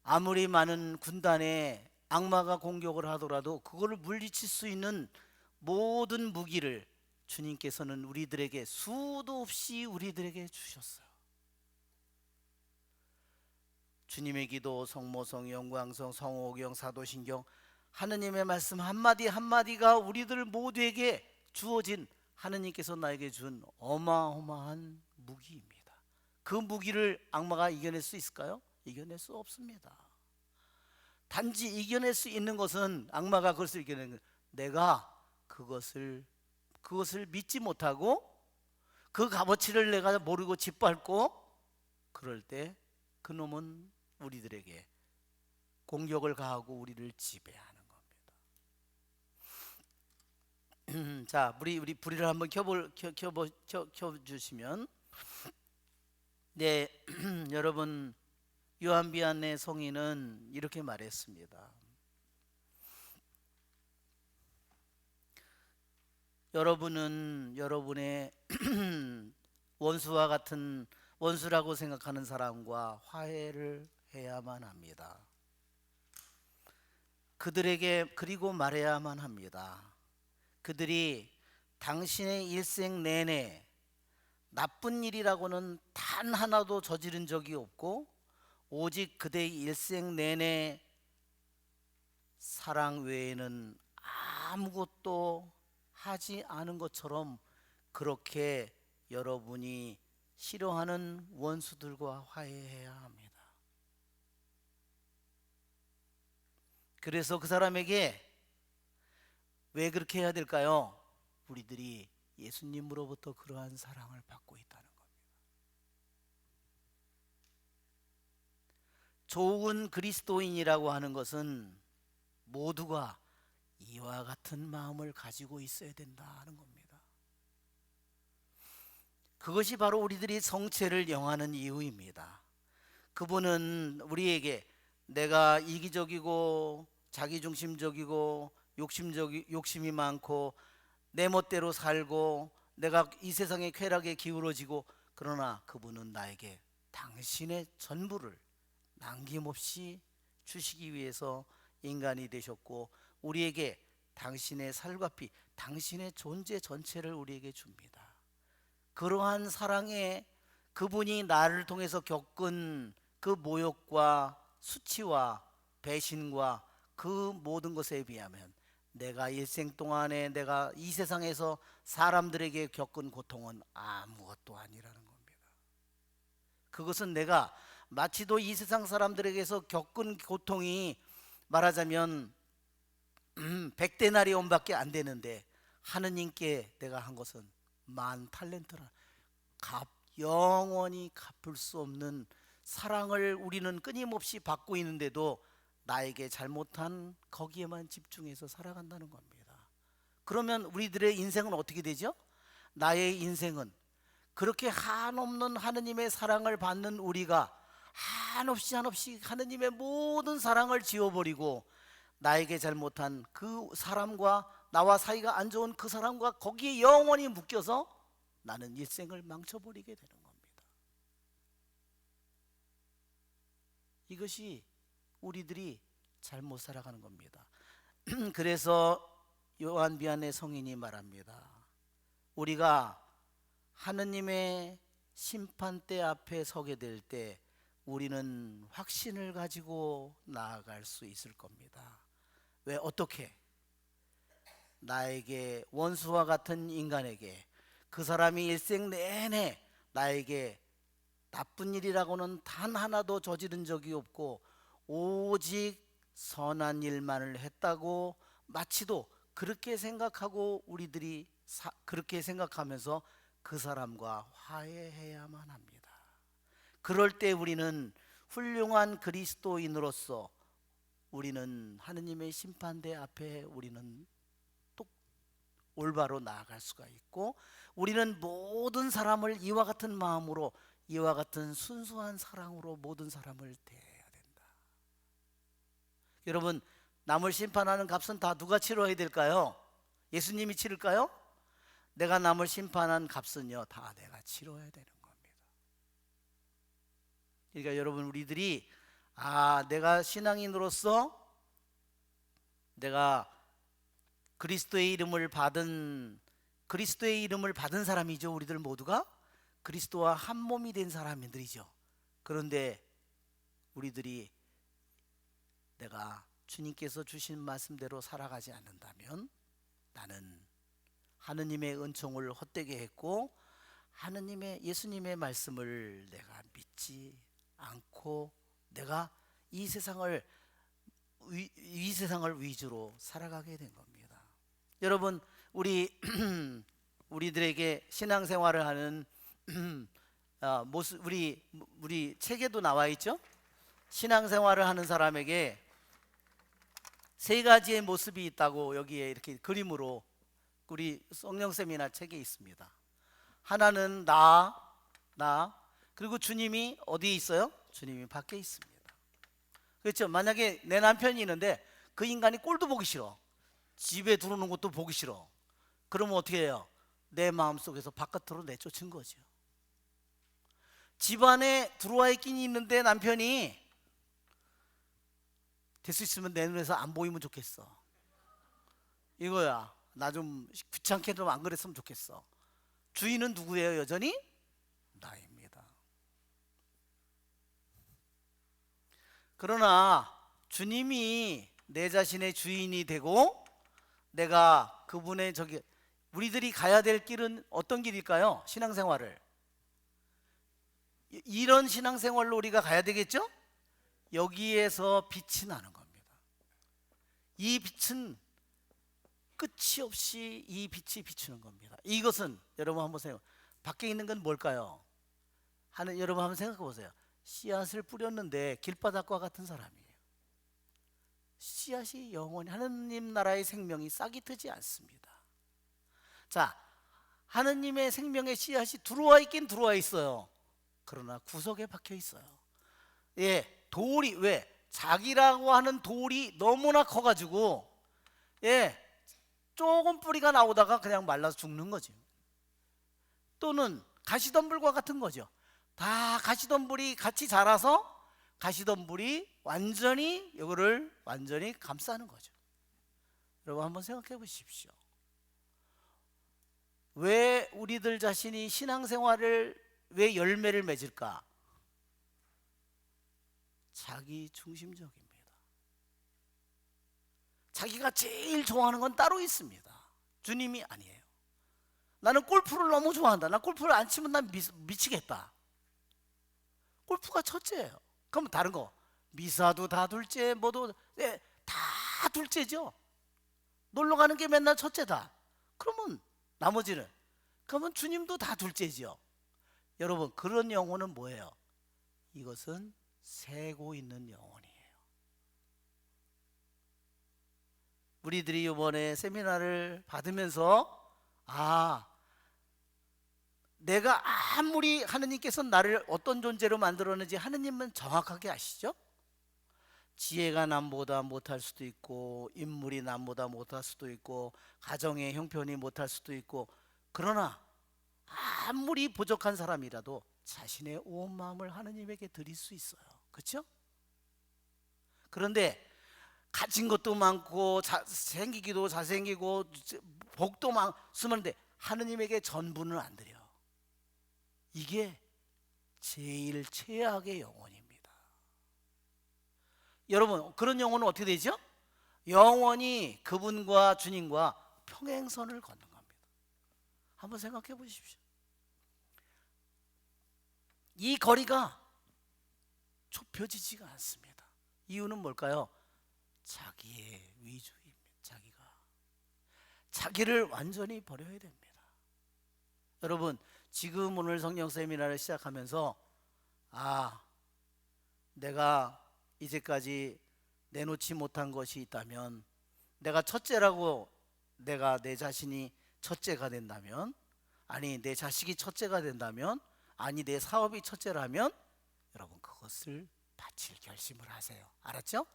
아무리 많은 군단에 악마가 공격을 하더라도 그거를 물리칠 수 있는 모든 무기를 주님께서는 우리들에게 수도 없이 우리들에게 주셨어요. 주님의 기도, 성모성, 영광성, 성호경, 사도신경, 하느님의 말씀 한마디 한마디가 우리들 모두에게 주어진, 하느님께서 나에게 준 어마어마한 무기입니다. 그 무기를 악마가 이겨낼 수 있을까요? 이겨낼 수 없습니다. 단지 이겨낼 수 있는 것은, 악마가 그것을 이겨내는 것, 내가 그것을 믿지 못하고 그 값어치를 내가 모르고 짓밟고 그럴 때 그놈은 우리들에게 공격을 가하고 우리를 지배하는 겁니다. 자, 우리 불을 한번 켜주시면, 네, 여러분 요한비안의 성인은 이렇게 말했습니다. 여러분은 여러분의 원수와 같은, 원수라고 생각하는 사람과 화해를 해야만 합니다. 그들에게 그리고 말해야만 합니다. 그들이 당신의 일생 내내 나쁜 일이라고는 단 하나도 저지른 적이 없고 오직 그대의 일생 내내 사랑 외에는 아무것도 하지 않은 것처럼 그렇게 여러분이 싫어하는 원수들과 화해해야 합니다. 그래서 그 사람에게 왜 그렇게 해야 될까요? 우리들이 예수님으로부터 그러한 사랑을 받고 있다는 겁니다. 좋은 그리스도인이라고 하는 것은 모두가 이와 같은 마음을 가지고 있어야 된다는 겁니다. 그것이 바로 우리들이 성체를 영하는 이유입니다. 그분은 우리에게 내가 이기적이고 자기중심적이고 욕심이 많고 내 멋대로 살고 내가 이 세상의 쾌락에 기울어지고, 그러나 그분은 나에게 당신의 전부를 남김없이 주시기 위해서 인간이 되셨고 우리에게 당신의 살과 피, 당신의 존재 전체를 우리에게 줍니다. 그러한 사랑에 그분이 나를 통해서 겪은 그 모욕과 수치와 배신과 그 모든 것에 비하면 내가 일생 동안에 내가 이 세상에서 사람들에게 겪은 고통은 아무것도 아니라는 겁니다. 그것은 내가 마치도 이 세상 사람들에게서 겪은 고통이 말하자면 100데나리온밖에 안 되는데 하느님께 내가 한 것은 10,000달란트라. 영원히 갚을 수 없는 사랑을 우리는 끊임없이 받고 있는데도 나에게 잘못한 거기에만 집중해서 살아간다는 겁니다. 그러면 우리들의 인생은 어떻게 되죠? 나의 인생은 그렇게 한없는 하느님의 사랑을 받는 우리가 한없이 하느님의 모든 사랑을 지워버리고 나에게 잘못한 그 사람과 나와 사이가 안 좋은 그 사람과 거기에 영원히 묶여서 나는 일생을 망쳐버리게 되는 겁니다. 이것이 우리들이 잘못 살아가는 겁니다. 그래서 요한비안의 성인이 말합니다. 우리가 하느님의 심판대 앞에 서게 될 때 우리는 확신을 가지고 나아갈 수 있을 겁니다. 왜? 어떻게? 나에게 원수와 같은 인간에게 그 사람이 일생 내내 나에게 나쁜 일이라고는 단 하나도 저지른 적이 없고 오직 선한 일만을 했다고 마치도 그렇게 생각하고 우리들이 그렇게 생각하면서 그 사람과 화해해야만 합니다. 그럴 때 우리는 훌륭한 그리스도인으로서 우리는 하느님의 심판대 앞에 우리는 올바로 나아갈 수가 있고 우리는 모든 사람을 이와 같은 마음으로 이와 같은 순수한 사랑으로 모든 사람을 대해야 된다. 여러분, 남을 심판하는 값은 다 누가 치러야 될까요? 예수님이 치를까요? 내가 남을 심판한 값은요 다 내가 치러야 되는 겁니다. 그러니까 여러분, 우리들이 내가 신앙인으로서 내가 그리스도의 이름을 받은 사람이죠. 우리들 모두가 그리스도와 한 몸이 된 사람들이죠. 그런데 우리들이 내가 주님께서 주신 말씀대로 살아가지 않는다면 나는 하느님의 은총을 헛되게 했고 예수님의 말씀을 내가 믿지 않고 내가 이 세상을 위주로 살아가게 된 겁니다. 여러분, 우리들에게 신앙생활을 하는 모습, 우리 책에도 나와 있죠. 신앙생활을 하는 사람에게 세 가지의 모습이 있다고 여기에 이렇게 그림으로 우리 성령 세미나 책에 있습니다. 하나는 나 그리고 주님이 어디에 있어요? 주님이 밖에 있습니다. 그렇죠? 만약에 내 남편이 있는데 그 인간이 꼴도 보기 싫어, 집에 들어오는 것도 보기 싫어, 그러면 어떻게 해요? 내 마음속에서 바깥으로 내쫓은 거죠. 집안에 들어와 있긴 있는데 남편이 될 수 있으면 내 눈에서 안 보이면 좋겠어, 이거야. 나 좀 귀찮게 좀 안 그랬으면 좋겠어. 주인은 누구예요? 여전히 나입니다. 그러나 주님이 내 자신의 주인이 되고 내가 그분의 우리들이 가야 될 길은 어떤 길일까요? 신앙생활을 이런 신앙생활로 우리가 가야 되겠죠? 여기에서 빛이 나는 겁니다. 이 빛은 끝이 없이 이 빛이 비추는 겁니다. 이것은 여러분 한번 생각, 밖에 있는 건 뭘까요? 여러분 한번 생각해 보세요. 씨앗을 뿌렸는데 길바닥과 같은 사람이에요. 씨앗이 영원히 하느님 나라의 생명이 싹이 트지 않습니다. 자, 하느님의 생명의 씨앗이 들어와 있긴 들어와 있어요. 그러나 구석에 박혀 있어요. 돌이, 왜? 자기라고 하는 돌이 너무나 커가지고 조금 뿌리가 나오다가 그냥 말라서 죽는 거죠. 또는 가시덤불과 같은 거죠. 다 가시덤불이 같이 자라서 가시덤불이 완전히 이거를 완전히 감싸는 거죠. 여러분 한번 생각해 보십시오. 왜 우리들 자신이 신앙생활을 왜 열매를 맺을까? 자기 중심적입니다. 자기가 제일 좋아하는 건 따로 있습니다. 주님이 아니에요. 나는 골프를 너무 좋아한다. 나 골프를 안 치면 난 미치겠다. 골프가 첫째예요. 그럼 다른 거 미사도 다 둘째, 뭐도 다 둘째죠. 놀러 가는 게 맨날 첫째다. 그러면 나머지는, 그러면 주님도 다 둘째지요. 여러분, 그런 영혼은 뭐예요? 이것은 세고 있는 영혼이에요. 우리들이 이번에 세미나를 받으면서 내가 아무리 하느님께서 나를 어떤 존재로 만들었는지 하느님은 정확하게 아시죠? 지혜가 남보다 못할 수도 있고, 인물이 남보다 못할 수도 있고, 가정의 형편이 못할 수도 있고, 그러나 아무리 부족한 사람이라도 자신의 온 마음을 하느님에게 드릴 수 있어요. 그렇죠? 그런데 가진 것도 많고 생기기도 잘생기고 복도 많으면데 하느님에게 전부는 안 드려. 이게 제일 최악의 영혼입니다. 여러분, 그런 영혼은 어떻게 되죠? 영원히 그분과 주님과 평행선을 걷는 겁니다. 한번 생각해 보십시오. 이 거리가 좁혀지지가 않습니다. 이유는 뭘까요? 자기의 위주입니다. 자기를 완전히 버려야 됩니다. 여러분, 지금 오늘 성령 세미나를 시작하면서 내가 이제까지 내놓지 못한 것이 있다면, 내가 첫째라고 내가 내 자신이 첫째가 된다면, 아니 내 자식이 첫째가 된다면, 아니 내 사업이 첫째라면, 여러분 그것을 바칠 결심을 하세요. 알았죠?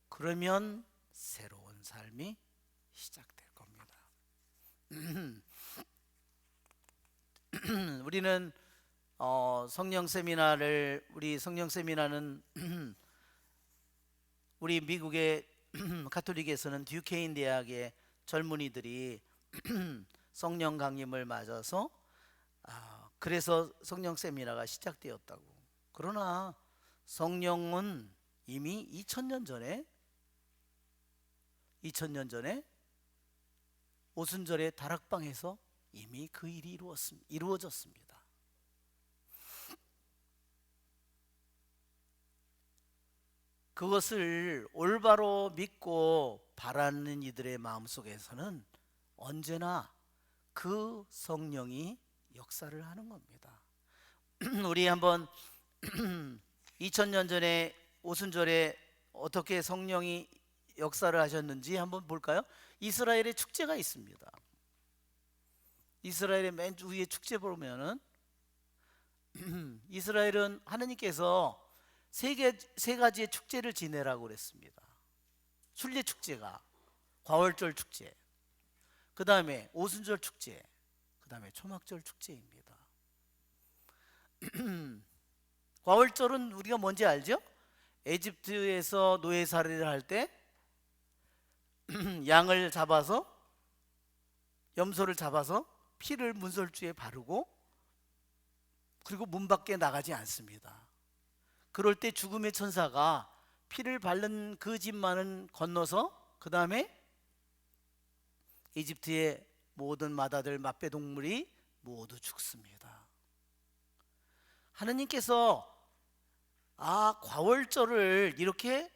그러면 새로운 삶이 시작될 겁니다. 우리는 성령 세미나를, 우리 성령 세미나는 우리 미국의 가톨릭에서는 듀케인 대학의 젊은이들이 성령 강림을 맞아서 그래서 성령 세미나가 시작되었다고. 그러나 성령은 이미 2000년 전에 오순절의 다락방에서 이미 그 일이 이루어졌습니다. 그것을 올바로 믿고 바라는 이들의 마음속에서는 언제나 그 성령이 역사를 하는 겁니다. 우리 한번 2000년 전에 오순절에 어떻게 성령이 역사를 하셨는지 한번 볼까요? 이스라엘의 축제가 있습니다. 이스라엘의 맨 위에 축제 보면은 이스라엘은 하느님께서 세 가지의 축제를 지내라고 그랬습니다. 순례 축제가, 과월절 축제, 그 다음에 오순절 축제, 그 다음에 초막절 축제입니다. 과월절은 우리가 뭔지 알죠? 에집트에서 노예살이를 할 때 양을 잡아서, 염소를 잡아서 피를 문설주에 바르고, 그리고 문 밖에 나가지 않습니다. 그럴 때 죽음의 천사가 피를 바른 그 집만은 건너서 그 다음에 이집트의 모든 마다들, 맛배동물이 모두 죽습니다. 하느님께서 과월절을 이렇게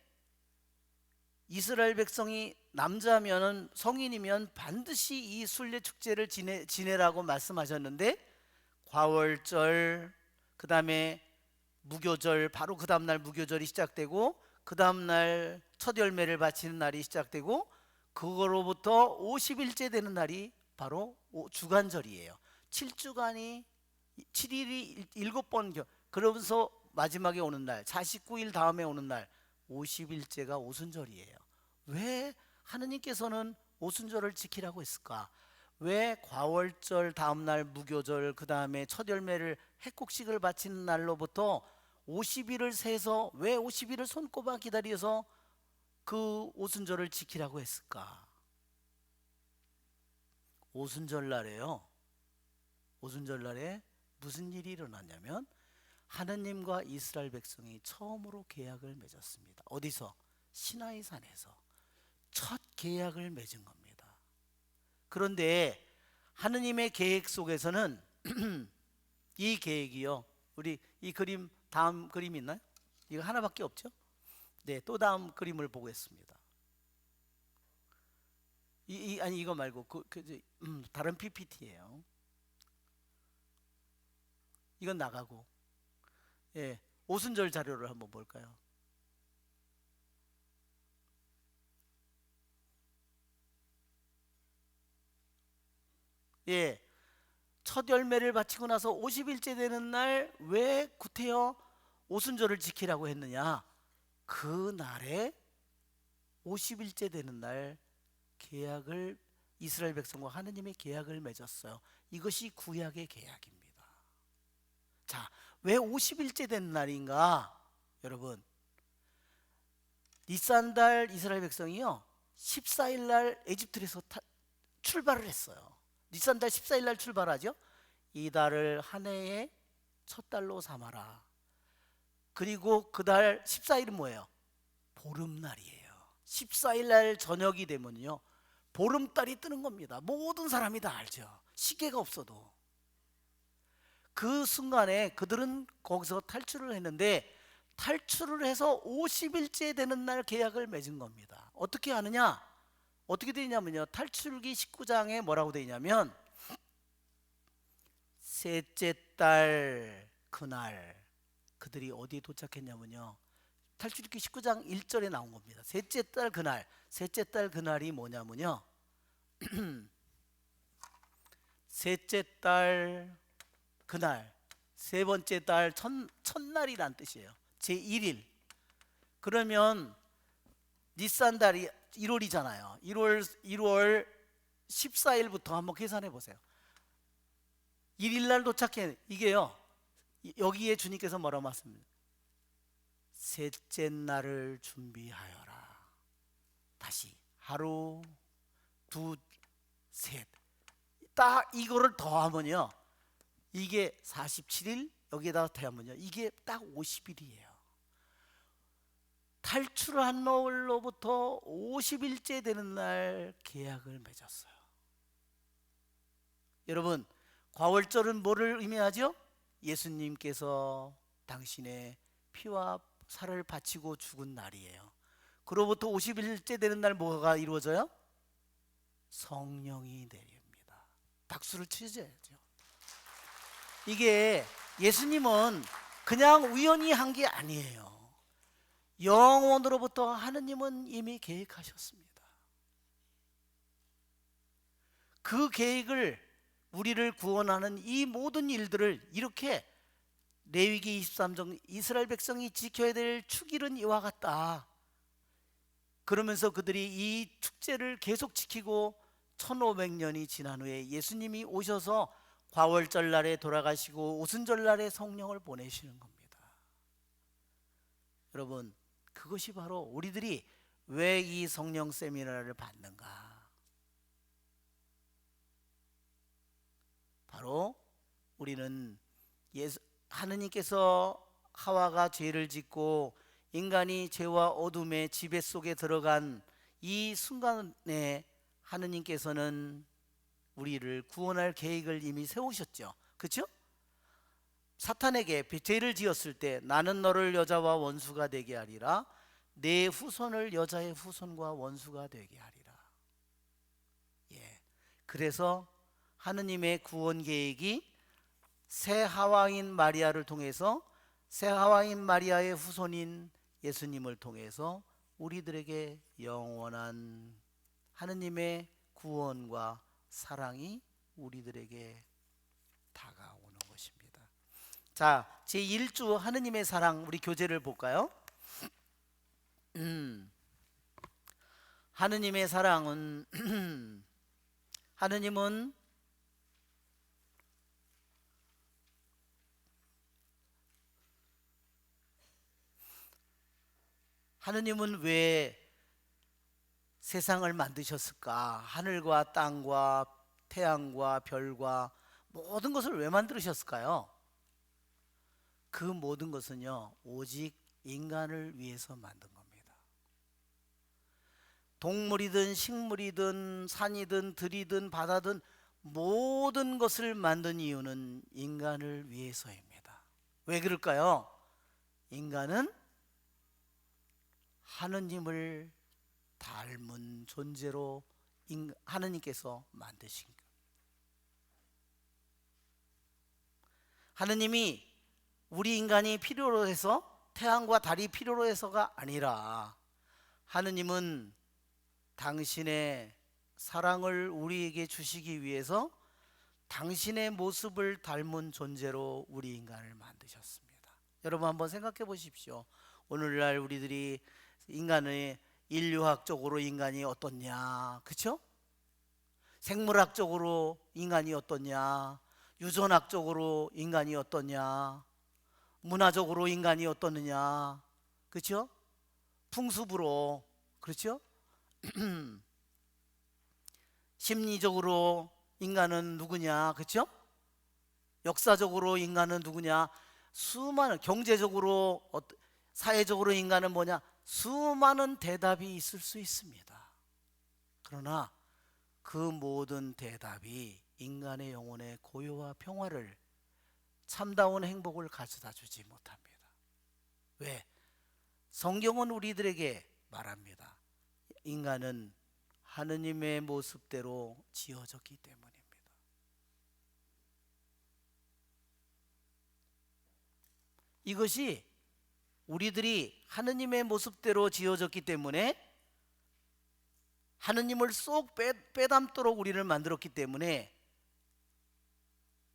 이스라엘 백성이 남자면은, 성인이면 반드시 이 순례 축제를 지내라고 말씀하셨는데, 과월절, 그 다음에 무교절, 바로 그 다음날 무교절이 시작되고, 그 다음날 첫 열매를 바치는 날이 시작되고, 그거로부터 50일째 되는 날이 바로 주간절이에요. 7주간이 7일이 7번, 그러면서 마지막에 오는 날, 49일 다음에 오는 날 50일째가 오순절이에요. 왜 하느님께서는 오순절을 지키라고 했을까? 왜 과월절 다음날 무교절, 그 다음에 첫 열매를 핵곡식을 바치는 날로부터 50일을 세서 왜 50일을 손꼽아 기다려서 그 오순절을 지키라고 했을까? 오순절 날에요. 오순절 날에 무슨 일이 일어났냐면, 하느님과 이스라엘 백성이 처음으로 계약을 맺었습니다. 어디서? 시나이 산에서 첫 계약을 맺은 겁니다. 그런데 하느님의 계획 속에서는 이 계획이요, 우리 이 그림, 다음 그림 있나요? 이거 하나밖에 없죠? 네, 또 다음 그림을 보겠습니다. 아니 이거 말고 다른 PPT예요. 이건 나가고, 예, 오순절 자료를 한번 볼까요? 예, 첫 열매를 바치고 나서 50일째 되는 날 왜 구태여 오순절을 지키라고 했느냐? 그 날에 50일째 되는 날 계약을, 이스라엘 백성과 하느님의 계약을 맺었어요. 이것이 구약의 계약입니다. 자, 왜 50일째 된 날인가? 여러분, 니산달 이스라엘 백성이요 14일 날 에집트에서 출발을 했어요. 니산달 14일 날 출발하죠. 이 달을 한 해의 첫 달로 삼아라. 그리고 그 달 14일은 뭐예요? 보름날이에요. 14일 날 저녁이 되면요 보름달이 뜨는 겁니다. 모든 사람이 다 알죠. 시계가 없어도. 그 순간에 그들은 거기서 탈출을 했는데, 탈출을 해서 50일째 되는 날 계약을 맺은 겁니다. 어떻게 하느냐? 어떻게 되냐면요, 탈출기 19장에 뭐라고 되어 있냐면, 셋째 달 그날 그들이 어디에 도착했냐면요, 탈출기 19장 1절에 나온 겁니다. 셋째 달 그날, 셋째 달 그날이 뭐냐면요 셋째 달 그날, 세 번째 달 첫날이란 뜻이에요. 제1일. 그러면 니산달이 1월이잖아요. 1월 14일부터 한번 계산해 보세요. 1일 날 도착해. 이게요, 여기에 주님께서 뭐라고 말씀합니까? 셋째 날을 준비하여라. 다시 하루, 둘, 셋. 딱 이거를 더하면요, 이게 47일, 여기에다가 더하면요, 이게 딱 50일이에요. 탈출한 날로부터 50일째 되는 날 계약을 맺었어요. 여러분, 과월절은 뭐를 의미하죠? 예수님께서 당신의 피와 살을 바치고 죽은 날이에요. 그로부터 50일째 되는 날 뭐가 이루어져요? 성령이 내립니다. 박수를 치셔야죠. 이게 예수님은 그냥 우연히 한 게 아니에요. 영원으로부터 하느님은 이미 계획하셨습니다. 그 계획을, 우리를 구원하는 이 모든 일들을 이렇게 레위기 23장 이스라엘 백성이 지켜야 될 축일은 이와 같다. 그러면서 그들이 이 축제를 계속 지키고 1500년이 지난 후에 예수님이 오셔서 과월절 날에 돌아가시고 오순절 날에 성령을 보내시는 겁니다. 여러분, 그것이 바로 우리들이 왜 이 성령 세미나를 받는가? 바로 우리는 하느님께서 하와가 죄를 짓고 인간이 죄와 어둠의 지배 속에 들어간 이 순간에 하느님께서는 우리를 구원할 계획을 이미 세우셨죠. 그렇죠? 사탄에게 죄를 지었을 때 나는 너를 여자와 원수가 되게 하리라, 내 후손을 여자의 후손과 원수가 되게 하리라. 예. 그래서 하느님의 구원 계획이 새 하와인 마리아를 통해서, 새 하와인 마리아의 후손인 예수님을 통해서 우리들에게 영원한 하느님의 구원과 사랑이 우리들에게 다가오는 것입니다. 자, 제1주 하느님의 사랑, 우리 교재를 볼까요? 하느님의 사랑은 하느님은 왜 세상을 만드셨을까? 하늘과 땅과 태양과 별과 모든 것을 왜 만드셨을까요? 그 모든 것은요, 오직 인간을 위해서 만든 겁니다. 동물이든 식물이든 산이든 들이든 바다든 모든 것을 만든 이유는 인간을 위해서입니다. 왜 그럴까요? 인간은 하느님을 닮은 존재로 하느님께서 만드신 것. 하느님이 우리 인간이 필요로 해서, 태양과 달이 필요로 해서가 아니라, 하느님은 당신의 사랑을 우리에게 주시기 위해서 당신의 모습을 닮은 존재로 우리 인간을 만드셨습니다. 여러분 한번 생각해 보십시오. 오늘날 우리들이 인간의 인류학적으로 인간이 어떻냐, 그렇죠? 생물학적으로 인간이 어떻냐, 유전학적으로 인간이 어떠냐, 문화적으로 인간이 어떠느냐, 그렇죠? 풍습으로, 그렇죠? 심리적으로 인간은 누구냐, 그렇죠? 역사적으로 인간은 누구냐, 수많은, 경제적으로, 사회적으로 인간은 뭐냐, 수많은 대답이 있을 수 있습니다. 그러나 그 모든 대답이 인간의 영혼의 고요와 평화를, 참다운 행복을 가져다 주지 못합니다. 왜? 성경은 우리들에게 말합니다. 인간은 하느님의 모습대로 지어졌기 때문입니다. 이것이 우리들이 하느님의 모습대로 지어졌기 때문에, 하느님을 쏙 빼닮도록 우리를 만들었기 때문에,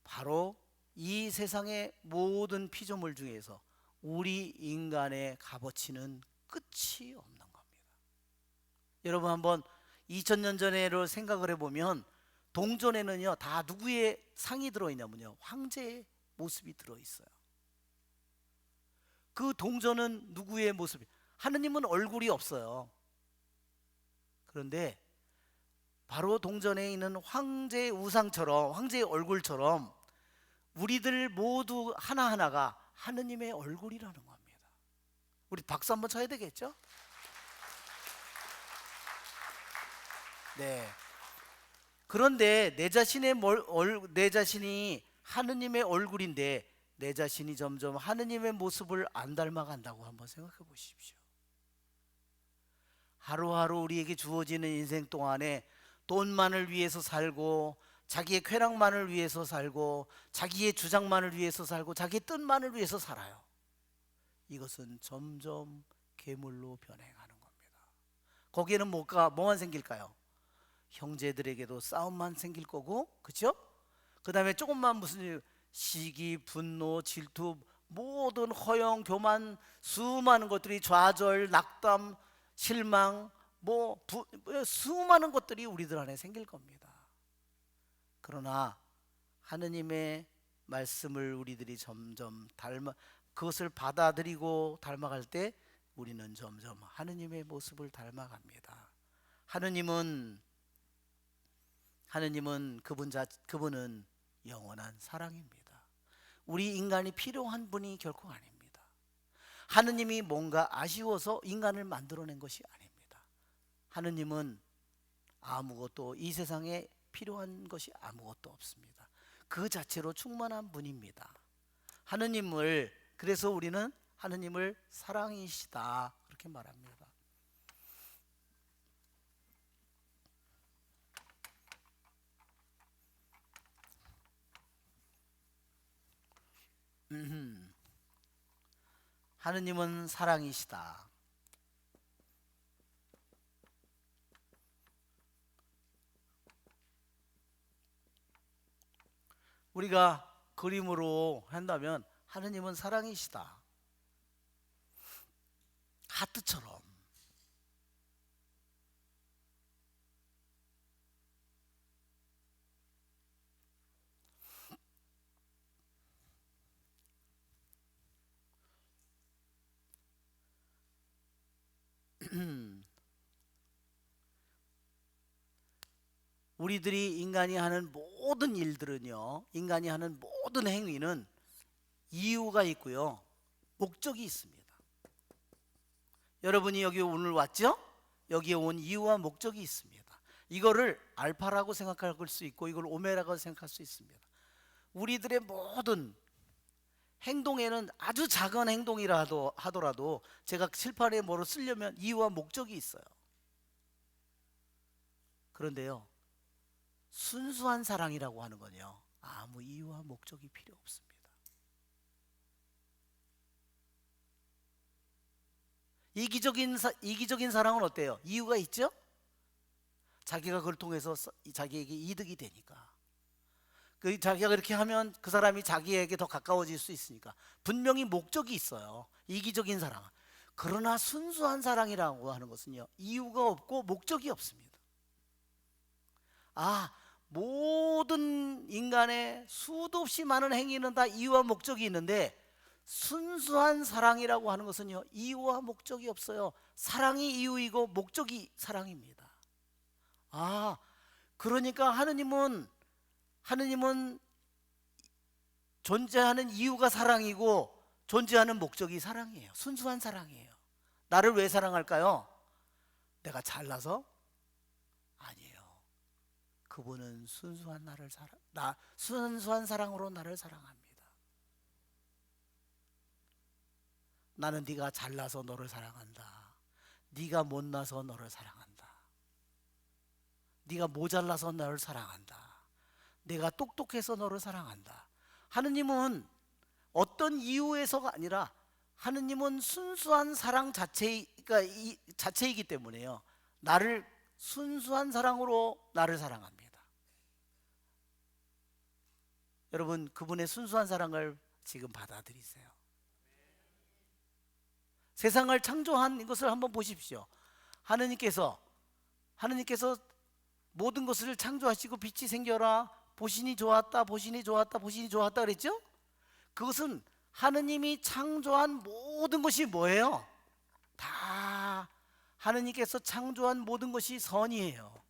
바로 이 세상의 모든 피조물 중에서 우리 인간의 값어치는 끝이 없는 겁니다. 여러분 한번 2000년 전에로 생각을 해보면, 동전에는요 다 누구의 상이 들어있냐면요, 황제의 모습이 들어있어요. 그 동전은 누구의 모습이? 하느님은 얼굴이 없어요. 그런데 바로 동전에 있는 황제의 우상처럼, 황제의 얼굴처럼 우리들 모두 하나하나가 하느님의 얼굴이라는 겁니다. 우리 박수 한번 쳐야 되겠죠? 네. 그런데 내 자신이 하느님의 얼굴인데, 내 자신이 점점 하느님의 모습을 안 닮아간다고 한번 생각해 보십시오. 하루하루 우리에게 주어지는 인생 동안에 돈만을 위해서 살고, 자기의 쾌락만을 위해서 살고, 자기의 주장만을 위해서 살고, 자기의 뜻만을 위해서 살아요. 이것은 점점 괴물로 변해가는 겁니다. 거기에는 뭐만 생길까요? 형제들에게도 싸움만 생길 거고, 그렇죠? 그 다음에 조금만 무슨 시기, 분노, 질투, 모든 허영, 교만, 수많은 것들이, 좌절, 낙담, 실망, 수많은 것들이 우리들 안에 생길 겁니다. 그러나 하느님의 말씀을 우리들이 점점 그것을 받아들이고 닮아갈 때 우리는 점점 하느님의 모습을 닮아갑니다. 하느님은 그분은 영원한 사랑입니다. 우리 인간이 필요한 분이 결코 아닙니다. 하느님이 뭔가 아쉬워서 인간을 만들어낸 것이 아닙니다. 하느님은 아무것도, 이 세상에 필요한 것이 아무것도 없습니다. 그 자체로 충만한 분입니다. 그래서 우리는 하느님을 사랑이시다, 그렇게 말합니다. 하느님은 사랑이시다. 우리가 그림으로 한다면 하느님은 사랑이시다. 하트처럼. 우리들이 인간이 하는 모든 일들은요, 인간이 하는 모든 행위는 이유가 있고요, 목적이 있습니다. 여러분이 여기 오늘 왔죠? 여기에 온 이유와 목적이 있습니다. 이거를 알파라고 생각할 수 있고, 이걸 오메라고 생각할 수 있습니다. 우리들의 모든 행동에는 아주 작은 행동이라 하더라도 제가 칠판에 뭐로 쓰려면 이유와 목적이 있어요. 그런데요, 순수한 사랑이라고 하는 건요, 아무 이유와 목적이 필요 없습니다. 이기적인 사랑은 어때요? 이유가 있죠? 자기가 그걸 통해서 자기에게 이득이 되니까. 자기가 그렇게 하면 그 사람이 자기에게 더 가까워질 수 있으니까. 분명히 목적이 있어요, 이기적인 사랑은. 그러나 순수한 사랑이라고 하는 것은요, 이유가 없고 목적이 없습니다. 모든 인간의 수도 없이 많은 행위는 다 이유와 목적이 있는데, 순수한 사랑이라고 하는 것은요, 이유와 목적이 없어요. 사랑이 이유이고 목적이 사랑입니다. 그러니까 하느님은 존재하는 이유가 사랑이고 존재하는 목적이 사랑이에요. 순수한 사랑이에요. 나를 왜 사랑할까요? 내가 잘나서? 아니에요. 그분은 순수한 사랑으로 나를 사랑합니다. 나는 네가 잘나서 너를 사랑한다. 네가 못나서 너를 사랑한다. 네가 모자라서 너를 사랑한다. 내가 똑똑해서 너를 사랑한다. 하느님은 어떤 이유에서가 아니라 하느님은 순수한 사랑 자체이기 때문에요, 나를 순수한 사랑으로 나를 사랑합니다. 여러분, 그분의 순수한 사랑을 지금 받아들이세요. 세상을 창조한 것을 한번 보십시오. 하느님께서 모든 것을 창조하시고 빛이 생겨라, 보시니 좋았다, 보시니 좋았다, 보시니 좋았다 그랬죠? 그것은 하느님이 창조한 모든 것이 뭐예요? 다 하느님께서 창조한 모든 것이 선이에요.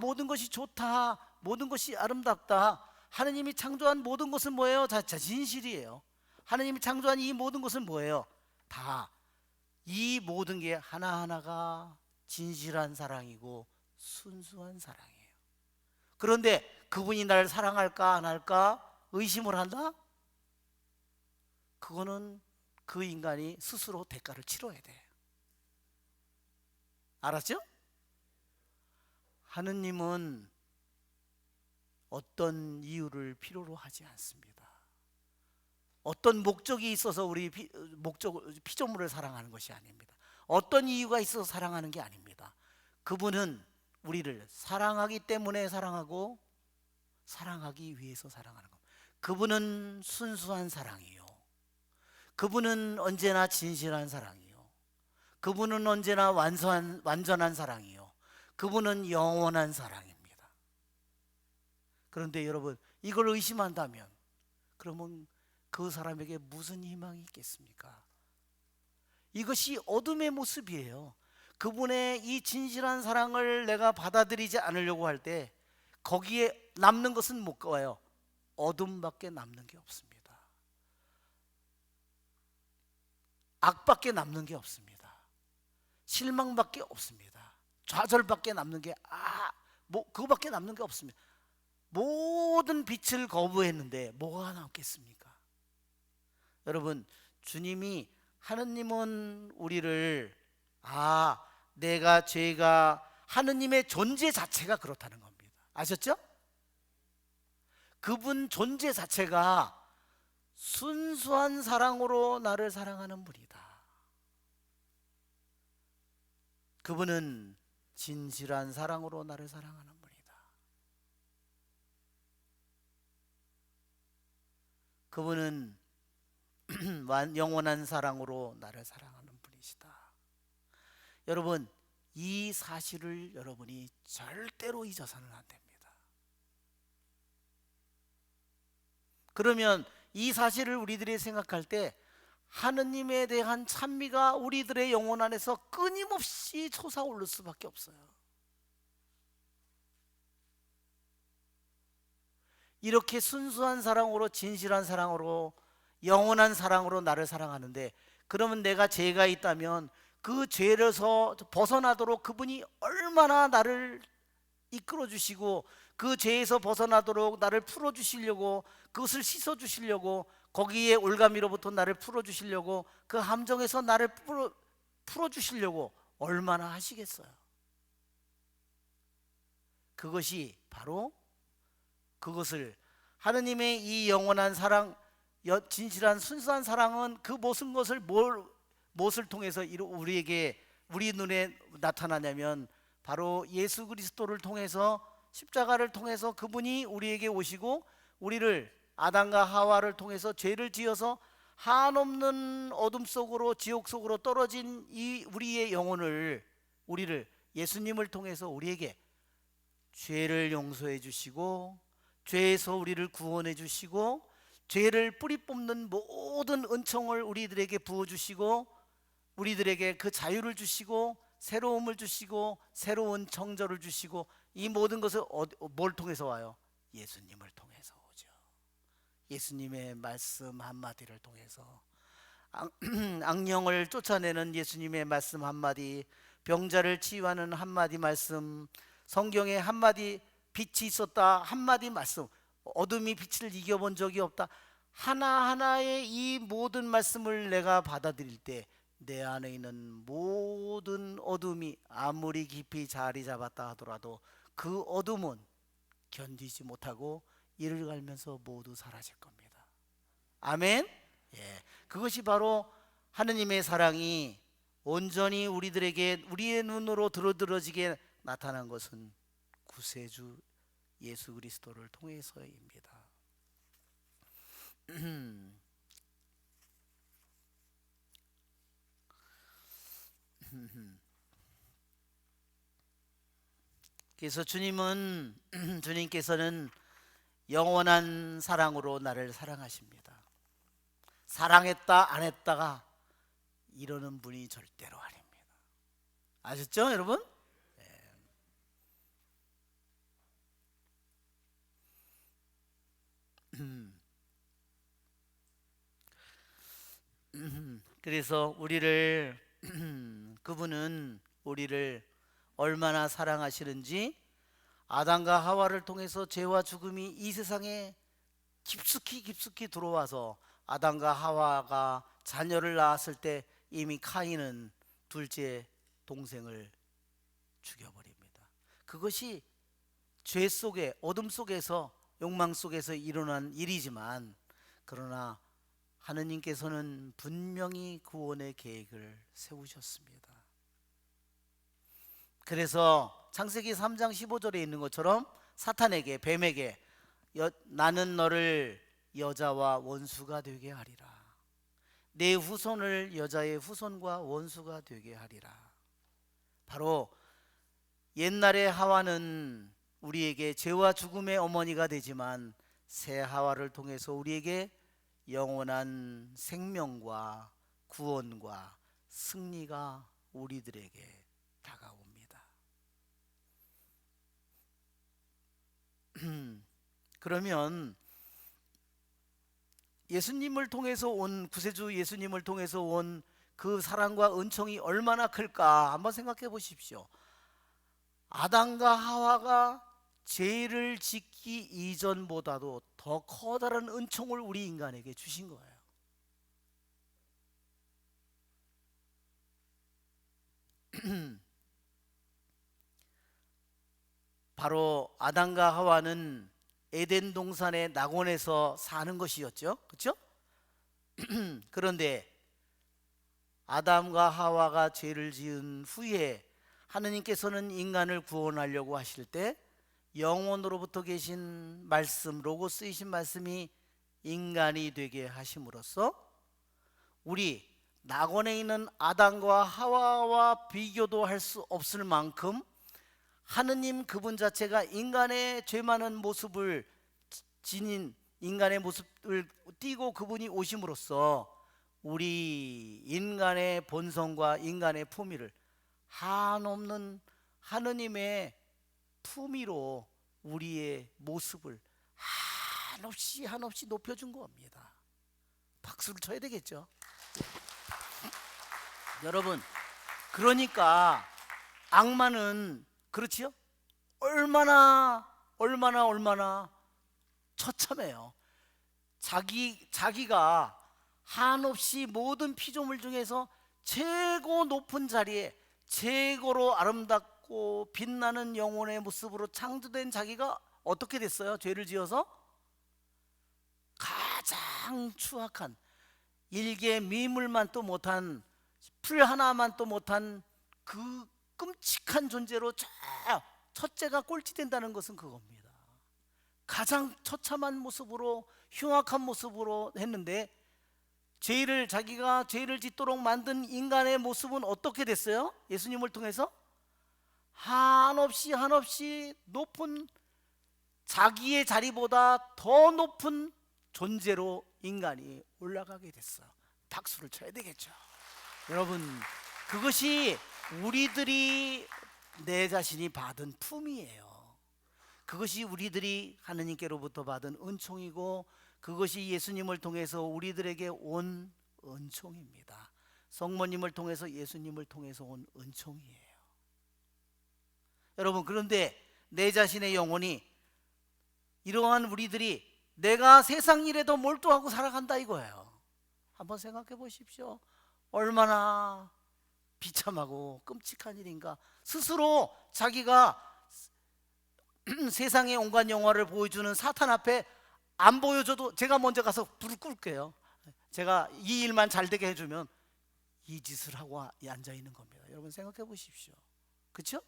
모든 것이 좋다, 모든 것이 아름답다. 하느님이 창조한 모든 것은 뭐예요? 다 진실이에요. 하느님이 창조한 이 모든 것은 뭐예요? 다 이 모든 게 하나하나가 진실한 사랑이고 순수한 사랑이에요. 그런데 그분이 나를 사랑할까 안 할까 의심을 한다? 그거는 그 인간이 스스로 대가를 치러야 돼. 알았죠? 하느님은 어떤 이유를 필요로 하지 않습니다. 어떤 목적이 있어서 우리 피조물을 사랑하는 것이 아닙니다. 어떤 이유가 있어서 사랑하는 게 아닙니다. 그분은 우리를 사랑하기 때문에 사랑하고 사랑하기 위해서 사랑하는 겁니다. 그분은 순수한 사랑이요, 그분은 언제나 진실한 사랑이요, 그분은 언제나 완전한 사랑이요, 그분은 영원한 사랑입니다. 그런데 여러분, 이걸 의심한다면 그러면 그 사람에게 무슨 희망이 있겠습니까? 이것이 어둠의 모습이에요. 그분의 이 진실한 사랑을 내가 받아들이지 않으려고 할 때 거기에 남는 것은 뭐예요? 어둠밖에 남는 게 없습니다. 악밖에 남는 게 없습니다. 실망밖에 없습니다. 좌절밖에 남는 게 그거밖에 남는 게 없습니다. 모든 빛을 거부했는데 뭐가 남겠습니까? 여러분, 하느님은 우리를 제가 하느님의 존재 자체가 그렇다는 겁니다. 아셨죠? 그분 존재 자체가 순수한 사랑으로 나를 사랑하는 분이다. 그분은 진실한 사랑으로 나를 사랑하는 분이다. 그분은 영원한 사랑으로 나를 사랑하는 분이시다. 여러분, 이 사실을 여러분이 절대로 잊어서는 안 됩니다. 그러면 이 사실을 우리들이 생각할 때 하느님에 대한 찬미가 우리들의 영혼 안에서 끊임없이 솟아오를 수밖에 없어요. 이렇게 순수한 사랑으로, 진실한 사랑으로, 영원한 사랑으로 나를 사랑하는데, 그러면 내가 죄가 있다면 그 죄에서 벗어나도록 그분이 얼마나 나를 이끌어 주시고 그 죄에서 벗어나도록 나를 풀어 주시려고, 그것을 씻어 주시려고, 거기에 올가미로부터 나를 풀어 주시려고, 그 함정에서 나를 풀어 주시려고 얼마나 하시겠어요. 그것이 바로 그것을 하느님의 이 영원한 사랑, 진실한 순수한 사랑은 그 모든 것을 무엇을 통해서 우리에게 우리 눈에 나타나냐면 바로 예수 그리스도를 통해서 십자가를 통해서 그분이 우리에게 오시고 우리를 아담과 하와를 통해서 죄를 지어서 한없는 어둠 속으로 지옥 속으로 떨어진 이 우리의 영혼을 우리를 예수님을 통해서 우리에게 죄를 용서해 주시고 죄에서 우리를 구원해 주시고 죄를 뿌리 뽑는 모든 은총을 우리들에게 부어 주시고 우리들에게 그 자유를 주시고 새로움을 주시고 새로운 정절을 주시고 이 모든 것을 뭘 통해서 와요? 예수님을 통해서 오죠. 예수님의 말씀 한마디를 통해서 악령을 쫓아내는 예수님의 말씀 한마디, 병자를 치유하는 한마디 말씀, 성경에 한마디 빛이 있었다 한마디 말씀, 어둠이 빛을 이겨본 적이 없다, 하나하나의 이 모든 말씀을 내가 받아들일 때 내 안에 있는 모든 어둠이 아무리 깊이 자리 잡았다 하더라도 그 어둠은 견디지 못하고 이를 갈면서 모두 사라질 겁니다. 아멘. 예, 그것이 바로 하느님의 사랑이 온전히 우리들에게 우리의 눈으로 들어지게 나타난 것은 구세주 예수 그리스도를 통해서입니다. 그래서 주님께서는 영원한 사랑으로 나를 사랑하십니다. 사랑했다 안 했다가 이러는 분이 절대로 아닙니다. 아셨죠, 여러분? 그래서 그분은 우리를 얼마나 사랑하시는지 아담과 하와를 통해서 죄와 죽음이 이 세상에 깊숙이 들어와서 아담과 하와가 자녀를 낳았을 때 이미 카인은 둘째 동생을 죽여버립니다. 그것이 죄 속에 어둠 속에서 욕망 속에서 일어난 일이지만 그러나 하느님께서는 분명히 구원의 계획을 세우셨습니다. 그래서 창세기 3장 15절에 있는 것처럼 사탄에게 뱀에게 나는 너를 여자와 원수가 되게 하리라. 내 후손을 여자의 후손과 원수가 되게 하리라. 바로 옛날의 하와는 우리에게 죄와 죽음의 어머니가 되지만 새 하와를 통해서 우리에게 영원한 생명과 구원과 승리가 우리들에게 다가옵니다. 그러면 예수님을 통해서 온 구세주 예수님을 통해서 온 그 사랑과 은총이 얼마나 클까 한번 생각해 보십시오. 아담과 하와가 죄를 짓기 이전보다도 더 커다란 은총을 우리 인간에게 주신 거예요. 바로 아담과 하와는 에덴 동산의 낙원에서 사는 것이었죠. 그렇죠? 그런데 아담과 하와가 죄를 지은 후에 하느님께서는 인간을 구원하려고 하실 때 영원으로부터 계신 말씀, 로고스이신 말씀이 인간이 되게 하심으로써 우리 낙원에 있는 아담과 하와와 비교도 할 수 없을 만큼 하느님 그분 자체가 인간의 죄 많은 모습을 지닌 인간의 모습을 띠고 그분이 오심으로써 우리 인간의 본성과 인간의 품위를 한없는 하느님의 품위로 우리의 모습을 한없이 높여준 겁니다. 박수를 쳐야 되겠죠. 여러분, 그러니까 악마는 그렇지요? 얼마나 처참해요. 자기가 한없이 모든 피조물 중에서 최고 높은 자리에 최고로 아름답고 아름답고 빛나는 영혼의 모습으로 창조된 자기가 어떻게 됐어요? 죄를 지어서 가장 추악한, 일개 미물만도 못한, 풀 하나만도 못한 그 끔찍한 존재로 첫째가 꼴찌된다는 것은 그겁니다. 가장 처참한 모습으로, 흉악한 모습으로 했는데, 자기가 죄를 짓도록 만든 인간의 모습은 어떻게 됐어요? 예수님을 통해서 한없이 높은, 자기의 자리보다 더 높은 존재로 인간이 올라가게 됐어요. 박수를 쳐야 되겠죠. 여러분, 그것이 우리들이, 내 자신이 받은 품이에요. 그것이 우리들이 하느님께로부터 받은 은총이고, 그것이 예수님을 통해서 우리들에게 온 은총입니다. 성모님을 통해서, 예수님을 통해서 온 은총이에요. 여러분, 그런데 내 자신의 영혼이, 이러한 우리들이 내가 세상 일에도 몰두하고 살아간다 이거예요. 한번 생각해 보십시오. 얼마나 비참하고 끔찍한 일인가. 스스로 자기가 세상의 온갖 영화를 보여주는 사탄 앞에 안 보여줘도 제가 먼저 가서 불을 끌게요. 제가 이 일만 잘 되게 해주면 이 짓을 하고 앉아 있는 겁니다. 여러분 생각해 보십시오. 그렇죠?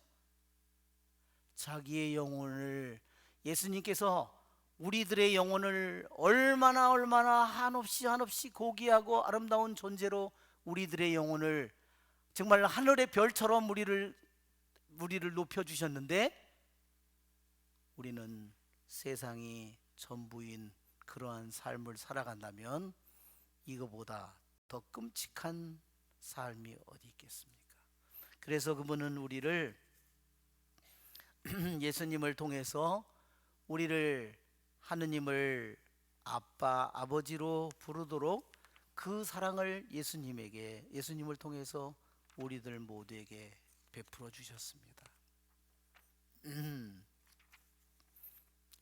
자기의 영혼을, 예수님께서 우리들의 영혼을 얼마나 한없이 고귀하고 아름다운 존재로 우리들의 영혼을 정말 하늘의 별처럼 우리를 높여주셨는데, 우리는 세상이 전부인 그러한 삶을 살아간다면 이거보다 더 끔찍한 삶이 어디 있겠습니까? 그래서 그분은 우리를 예수님을 통해서 우리를 하느님을 아빠, 아버지로 부르도록 그 사랑을 예수님을 통해서 우리들 모두에게 베풀어 주셨습니다.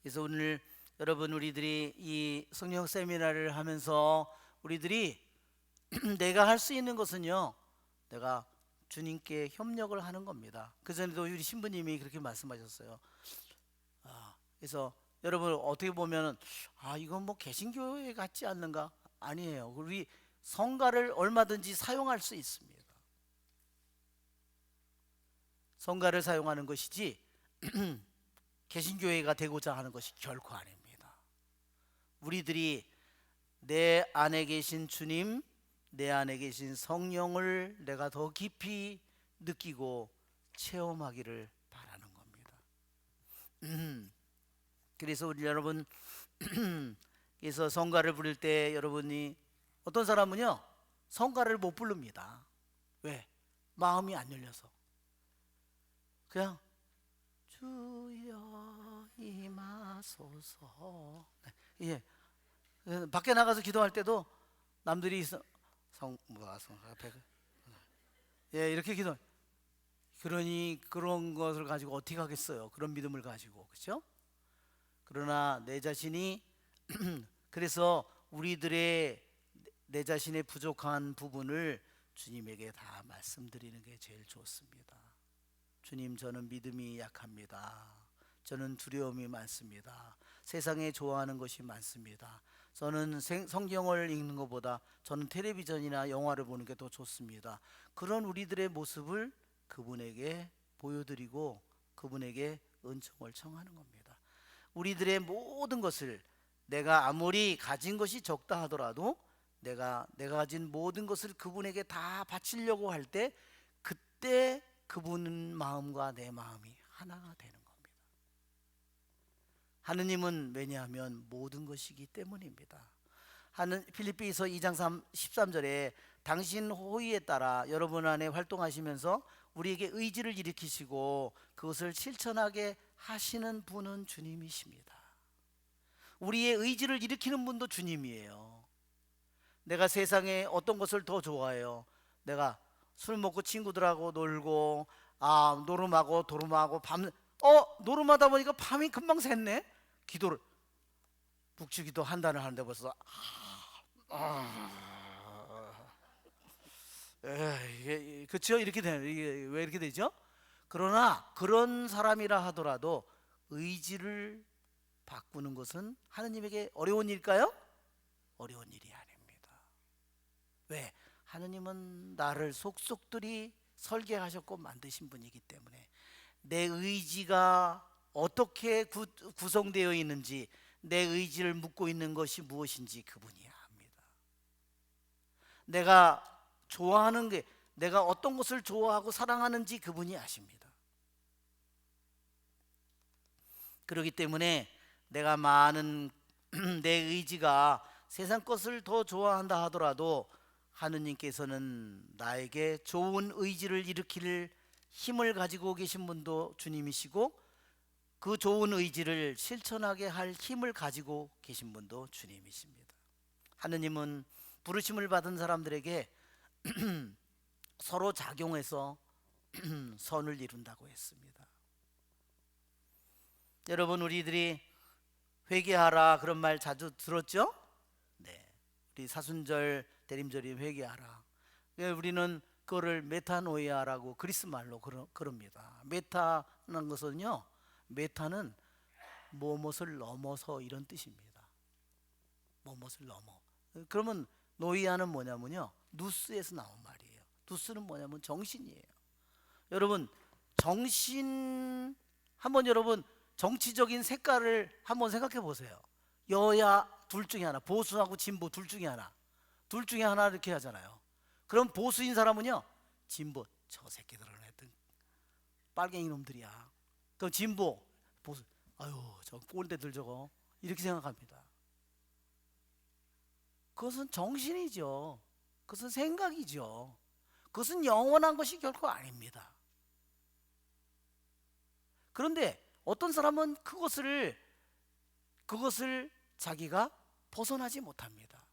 그래서 오늘 여러분, 우리들이 이 성령 세미나를 하면서 우리들이 내가 할 수 있는 것은요, 내가 주님께 협력을 하는 겁니다. 그 전에도 우리 신부님이 그렇게 말씀하셨어요. 그래서 여러분, 어떻게 보면 이건 뭐 개신교회 같지 않는가? 아니에요. 우리 성가를 얼마든지 사용할 수 있습니다. 성가를 사용하는 것이지 개신교회가 되고자 하는 것이 결코 아닙니다. 우리들이 내 안에 계신 주님, 내 안에 계신 성령을 내가 더 깊이 느끼고 체험하기를 바라는 겁니다. 그래서 우리 여러분, 그래서 성가를 부를 때 여러분이, 어떤 사람은요 성가를 못 부릅니다. 왜? 마음이 안 열려서. 그냥 주여 임하소서. 예. 밖에 나가서 기도할 때도 남들이 예, 이렇게 기도. 그러니 그런 것을 가지고 어떻게 하겠어요? 그런 믿음을 가지고, 그렇죠? 그러나 내 자신이 그래서 우리들의 내 자신의 부족한 부분을 주님에게 다 말씀드리는 게 제일 좋습니다. 주님, 저는 믿음이 약합니다. 저는 두려움이 많습니다. 세상에 좋아하는 것이 많습니다. 저는 성경을 읽는 것보다 저는 텔레비전이나 영화를 보는 게 더 좋습니다. 그런 우리들의 모습을 그분에게 보여드리고 그분에게 은총을 청하는 겁니다. 우리들의 모든 것을, 내가 아무리 가진 것이 적다 하더라도 내가 가진 모든 것을 그분에게 다 바치려고 할 때, 그때 그분 마음과 내 마음이 하나가 되는 겁니다. 하느님은 왜냐하면 모든 것이기 때문입니다. 필립비서 2장 13절에 당신 호의에 따라 여러분 안에 활동하시면서 우리에게 의지를 일으키시고 그것을 실천하게 하시는 분은 주님이십니다. 우리의 의지를 일으키는 분도 주님이에요. 내가 세상에 어떤 것을 더 좋아해요? 내가 술 먹고 친구들하고 놀고, 노름하고 도름하고 노름하다 보니까 밤이 금방 샜네. 기도를 묵주기도 한 단을 하는데 벌써 그렇죠? 이렇게 되는, 이게 왜 이렇게 되죠? 그러나 그런 사람이라 하더라도 의지를 바꾸는 것은 하느님에게 어려운 일일까요? 어려운 일이 아닙니다. 왜? 하느님은 나를 속속들이 설계하셨고 만드신 분이기 때문에 내 의지가 어떻게 구성되어 있는지, 내 의지를 묻고 있는 것이 무엇인지 그분이 압니다. 내가 좋아하는 게, 내가 어떤 것을 좋아하고 사랑하는지 그분이 아십니다. 그렇기 때문에 내가 많은 내 의지가 세상 것을 더 좋아한다 하더라도 하느님께서는 나에게 좋은 의지를 일으킬 힘을 가지고 계신 분도 주님이시고, 그 좋은 의지를 실천하게 할 힘을 가지고 계신 분도 주님이십니다. 하느님은 부르심을 받은 사람들에게 서로 작용해서 선을 이룬다고 했습니다. 여러분, 우리들이 회개하라 그런 말 자주 들었죠? 네, 우리 사순절 대림절이 회개하라. 우리는 그거를 메타노이아라고 그리스 말로 그럽니다. 메타는 것은요, 메타는 무엇을 넘어서 이런 뜻입니다. 무엇을 넘어. 그러면 노이아는 뭐냐면요, 누스에서 나온 말이에요. 누스는 뭐냐면 정신이에요. 여러분, 정신, 한번 여러분 정치적인 색깔을 한번 생각해 보세요. 여야 둘 중에 하나, 보수하고 진보 둘 중에 하나, 둘 중에 하나 이렇게 하잖아요. 그럼 보수인 사람은요, 진보, 저 새끼들은 하여튼 빨갱이 놈들이야. 그럼 진보, 보수, 아유 저 꼰대들 저거, 이렇게 생각합니다. 그것은 정신이죠. 그것은 생각이죠. 그것은 영원한 것이 결코 아닙니다. 그런데 어떤 사람은 그것을 자기가 벗어나지 못합니다.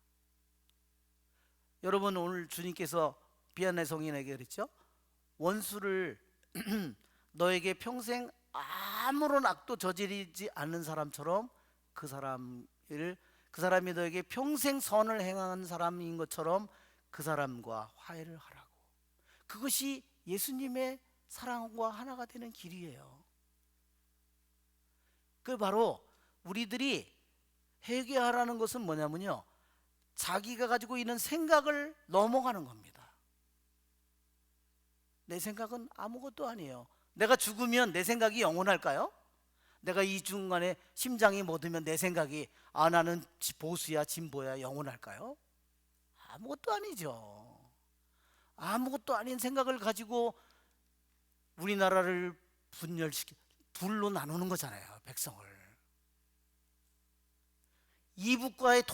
여러분, 오늘 주님께서 비안의 성인에게 그랬죠? 원수를 너에게 평생 아무런 악도 저지르지 않는 사람처럼 그 사람이 너에게 평생 선을 행한 사람인 것처럼 그 사람과 화해를 하라고. 그것이 예수님의 사랑과 하나가 되는 길이에요. 그 바로 우리들이 회개하라는 것은 뭐냐면요, 자기가 가지고 있는 생각을 넘어가는 겁니다. 내 생각은 아무것도 아니에요. 내가 죽으면 내 생각이 영원할까요? 내가 이 중간에 심장이 멎으면 내 생각이 나는 보수야 진보야 영원할까요? 아무것도 아니죠. 아무것도 아닌 생각을 가지고 우리나라를 분열시켜 둘로 나누는 거잖아요, 백성을. 이북과의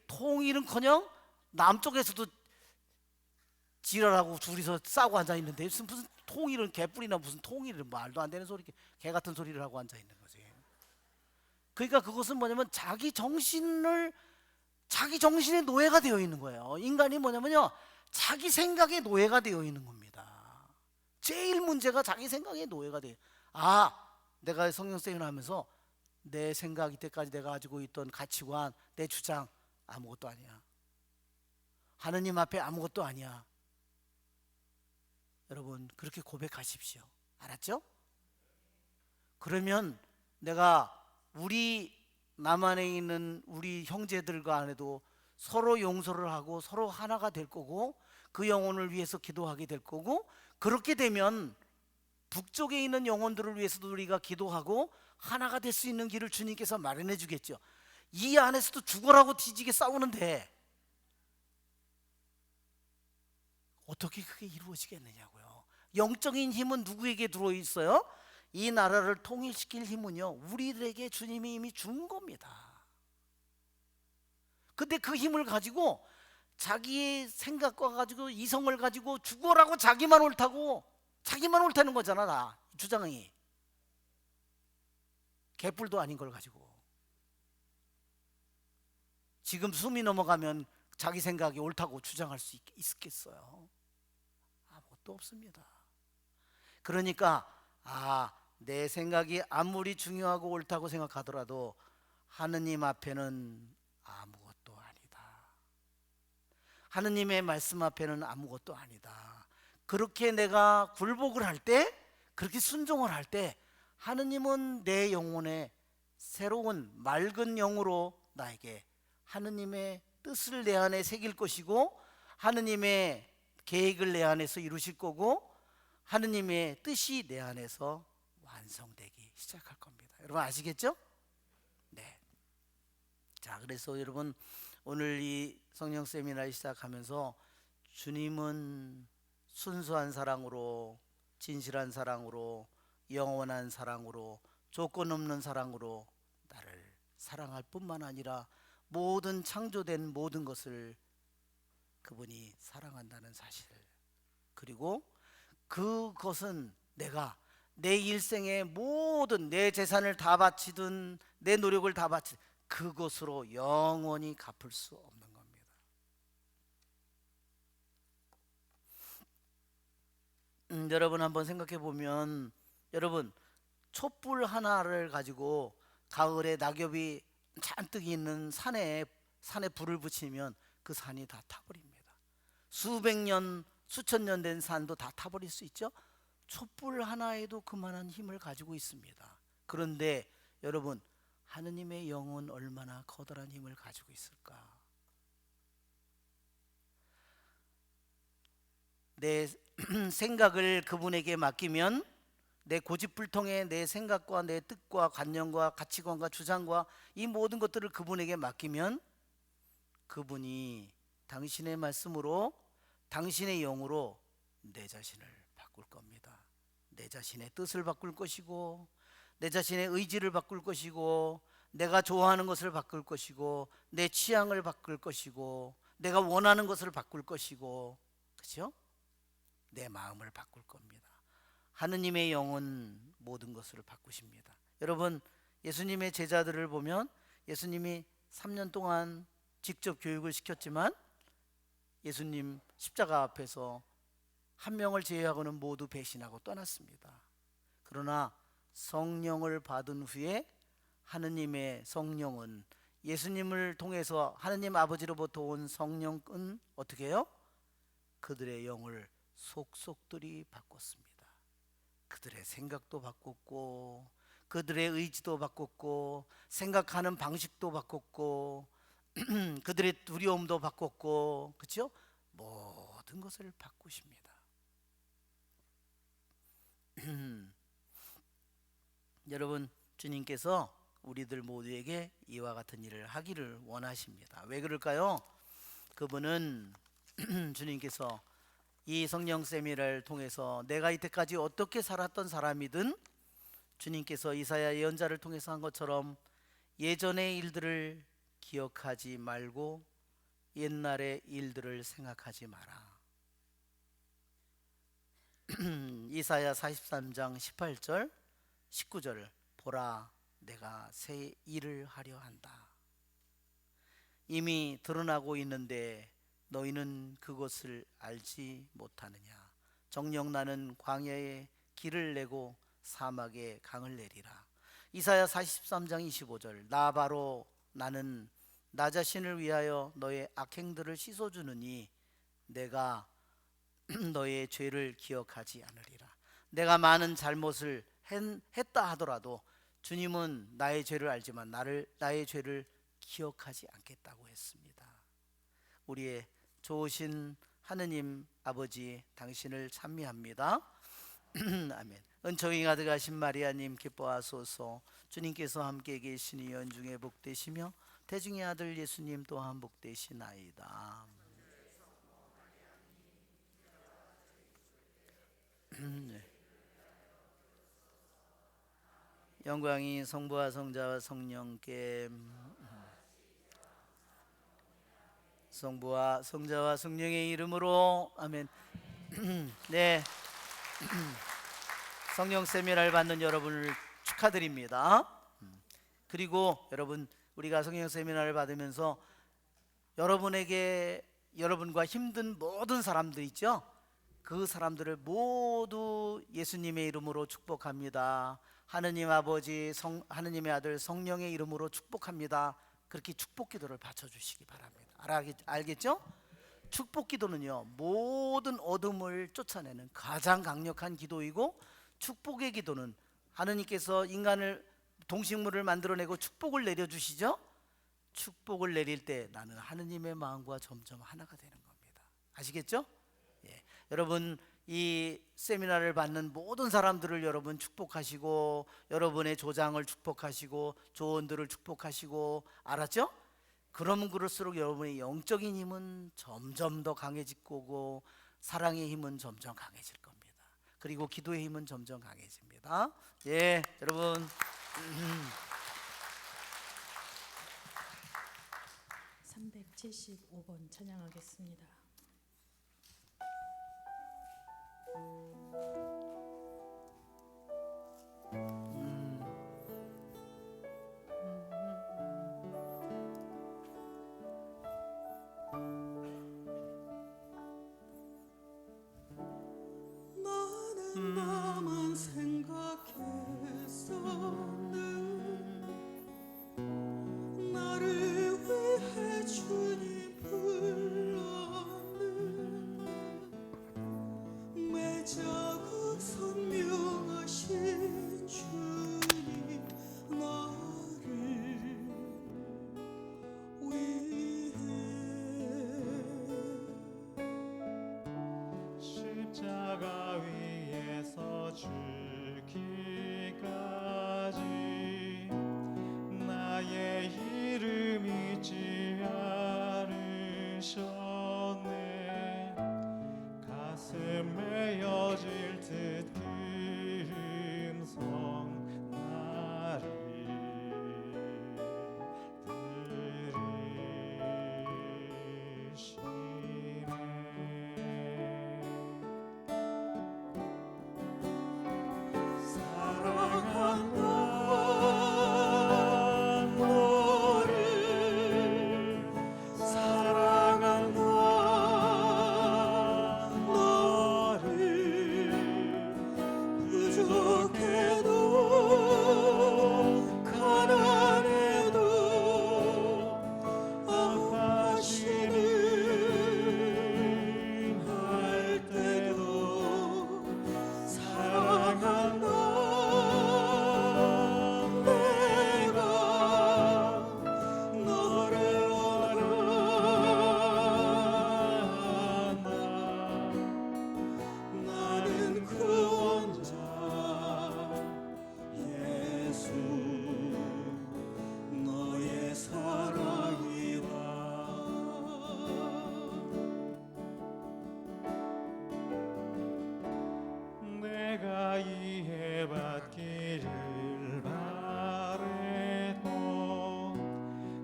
통일은커녕 남쪽에서도 지랄하고 둘이서 싸고 앉아 있는데 무슨 통일은 개뿔이나 무슨 통일은 말도 안 되는 소리, 개 같은 소리를 하고 앉아 있는 거지. 그러니까 그것은 뭐냐면 자기 정신의 노예가 되어 있는 거예요. 인간이 뭐냐면요, 자기 생각의 노예가 되어 있는 겁니다. 제일 문제가 자기 생각의 노예가 돼요. 내가 성경 세미나 하면서 내 생각, 이때까지 내가 가지고 있던 가치관, 내 주장 아무것도 아니야. 하느님 앞에 아무것도 아니야. 여러분, 그렇게 고백하십시오. 알았죠? 그러면 내가 우리 남한에 있는 우리 형제들과 안에도 서로 용서를 하고 서로 하나가 될 거고, 그 영혼을 위해서 기도하게 될 거고, 그렇게 되면 북쪽에 있는 영혼들을 위해서도 우리가 기도하고 하나가 될 수 있는 길을 주님께서 마련해 주겠죠. 이 안에서도 죽어라고 뒤지게 싸우는데 어떻게 그게 이루어지겠느냐고요. 영적인 힘은 누구에게 들어있어요? 이 나라를 통일시킬 힘은요, 우리들에게 주님이 이미 준 겁니다. 근데 그 힘을 가지고 자기의 생각과 가지고 이성을 가지고 죽어라고 자기만 옳다는 거잖아. 나 주장이 개뿔도 아닌 걸 가지고 지금 숨이 넘어가면 자기 생각이 옳다고 주장할 수 있겠어요? 아무것도 없습니다. 그러니까 내 생각이 아무리 중요하고 옳다고 생각하더라도 하느님 앞에는 아무것도 아니다. 하느님의 말씀 앞에는 아무것도 아니다. 그렇게 내가 굴복을 할 때 그렇게 순종을 할 때 하느님은 내 영혼에 새로운 맑은 영으로 나에게 하느님의 뜻을 내 안에 새길 것이고 하느님의 계획을 내 안에서 이루실 거고 하느님의 뜻이 내 안에서 완성되기 시작할 겁니다. 여러분 아시겠죠? 네. 자, 그래서 여러분 오늘 이 성령 세미나를 시작하면서 주님은 순수한 사랑으로, 진실한 사랑으로, 영원한 사랑으로, 조건 없는 사랑으로 나를 사랑할 뿐만 아니라 모든 창조된 모든 것을 그분이 사랑한다는 사실, 그리고 그것은 내가 내 일생의 모든 내 재산을 다 바치든 내 노력을 다 바치든 그것으로 영원히 갚을 수 없는 겁니다. 여러분 한번 생각해 보면, 여러분 촛불 하나를 가지고 가을에 낙엽이 잔뜩 있는 산에 불을 붙이면 그 산이 다 타버립니다. 수백 년, 수천 년 된 산도 다 타버릴 수 있죠. 촛불 하나에도 그만한 힘을 가지고 있습니다. 그런데 여러분 하느님의 영은 얼마나 커다란 힘을 가지고 있을까? 내 생각을 그분에게 맡기면, 내 고집불통의 내 생각과 내 뜻과 관념과 가치관과 주장과 이 모든 것들을 그분에게 맡기면 그분이 당신의 말씀으로, 당신의 영으로 내 자신을 바꿀 겁니다. 내 자신의 뜻을 바꿀 것이고, 내 자신의 의지를 바꿀 것이고, 내가 좋아하는 것을 바꿀 것이고, 내 취향을 바꿀 것이고, 내가 원하는 것을 바꿀 것이고, 그렇죠? 내 마음을 바꿀 겁니다. 하느님의 영은 모든 것을 바꾸십니다. 여러분 예수님의 제자들을 보면 예수님이 3년 동안 직접 교육을 시켰지만 예수님 십자가 앞에서 한 명을 제외하고는 모두 배신하고 떠났습니다. 그러나 성령을 받은 후에 하느님의 성령은, 예수님을 통해서 하느님 아버지로부터 온 성령은 어떻게 해요? 그들의 영을 속속들이 바꿨습니다. 그들의 생각도 바꿨고, 그들의 의지도 바꿨고, 생각하는 방식도 바꿨고, 그들의 두려움도 바꿨고, 그렇죠? 모든 것을 바꾸십니다. 여러분 주님께서 우리들 모두에게 이와 같은 일을 하기를 원하십니다. 왜 그럴까요? 그분은 주님께서 이 성령 세미나를 통해서 내가 이때까지 어떻게 살았던 사람이든 주님께서 이사야 예언자를 통해서 한 것처럼 예전의 일들을 기억하지 말고 옛날의 일들을 생각하지 마라. 이사야 43장 18절 19절 보라 내가 새 일을 하려 한다. 이미 드러나고 있는데 너희는 그것을 알지 못하느냐. 정녕 나는 광야에 길을 내고 사막에 강을 내리라. 이사야 43장 25절 나 바로 나는 나 자신을 위하여 너의 악행들을 씻어주느니 내가 너의 죄를 기억하지 않으리라. 내가 많은 잘못을 했다 하더라도 주님은 나의 죄를 알지만 나의 죄를 기억하지 않겠다고 했습니다. 우리의 좋으신 하느님 아버지 당신을 찬미합니다. 아멘. 은총이 가득하신 마리아님 기뻐하소서. 주님께서 함께 계시니 연중에 복되시며 태중의 아들 예수님 또한 복되시나이다. 영광이 성부와 성자와 성령께, 성부와 성자와 성령의 이름으로 아멘. 네, 성령 세미나를 받는 여러분을 축하드립니다. 그리고 여러분 우리가 성령 세미나를 받으면서 여러분과 힘든 모든 사람들 있죠? 그 사람들을 모두 예수님의 이름으로 축복합니다. 하느님 아버지, 하느님의 아들 성령의 이름으로 축복합니다. 그렇게 축복 기도를 바쳐주시기 바랍니다. 알겠죠? 축복 기도는요 모든 어둠을 쫓아내는 가장 강력한 기도이고 축복의 기도는 하느님께서 인간을 동식물을 만들어내고 축복을 내려주시죠. 축복을 내릴 때 나는 하느님의 마음과 점점 하나가 되는 겁니다. 아시겠죠? 예. 여러분 이 세미나를 받는 모든 사람들을 여러분 축복하시고 여러분의 조장을 축복하시고 조언들을 축복하시고 알았죠? 그러면 그럴수록 여러분의 영적인 힘은 점점 더 강해질 거고 사랑의 힘은 점점 강해질 겁니다. 그리고 기도의 힘은 점점 강해집니다. 예, 여러분 375번 찬양하겠습니다. 나는 나만 생각했었는 나를 위해 주님 불렀는 매자국 선명하신 주님 나를 위해 십자가 위에서 죽기까지 나의 이름 잊지 않으셨네. 가슴 메어질 듯 음성 나를 들으시네. 사랑한다 너를 사랑한다 너를 부족해도 가난해도 아파시는 할 때도 사랑한다 내가 너를 원한다. 나는 구원자 예수 너의 사랑이라. 내가 이해받기를 바래도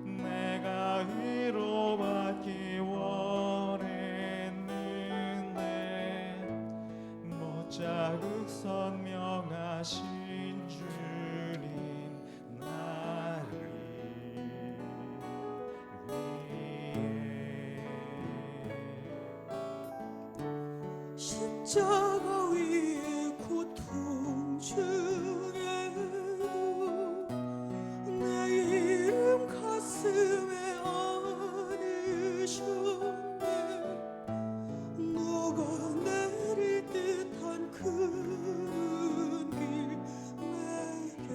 내가 위로받기 원했는데 못자국 선명하신 주님 나를 위해 십자가 위에 고통 중에도 내 이름 가슴에 안으셨네. 녹아내릴 듯한 그 길 내게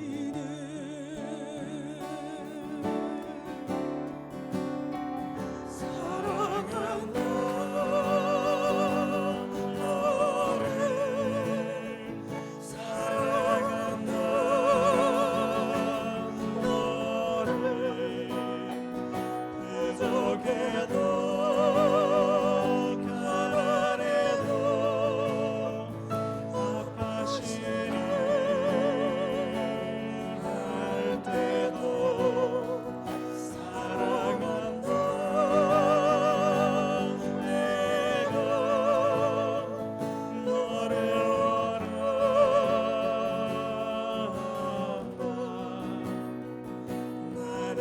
말하시네. 사랑한다 너를 사랑한다 너를 부족해도 가난해도 아파시는 할 때도 사랑한다 내가 너를 원한다. 나는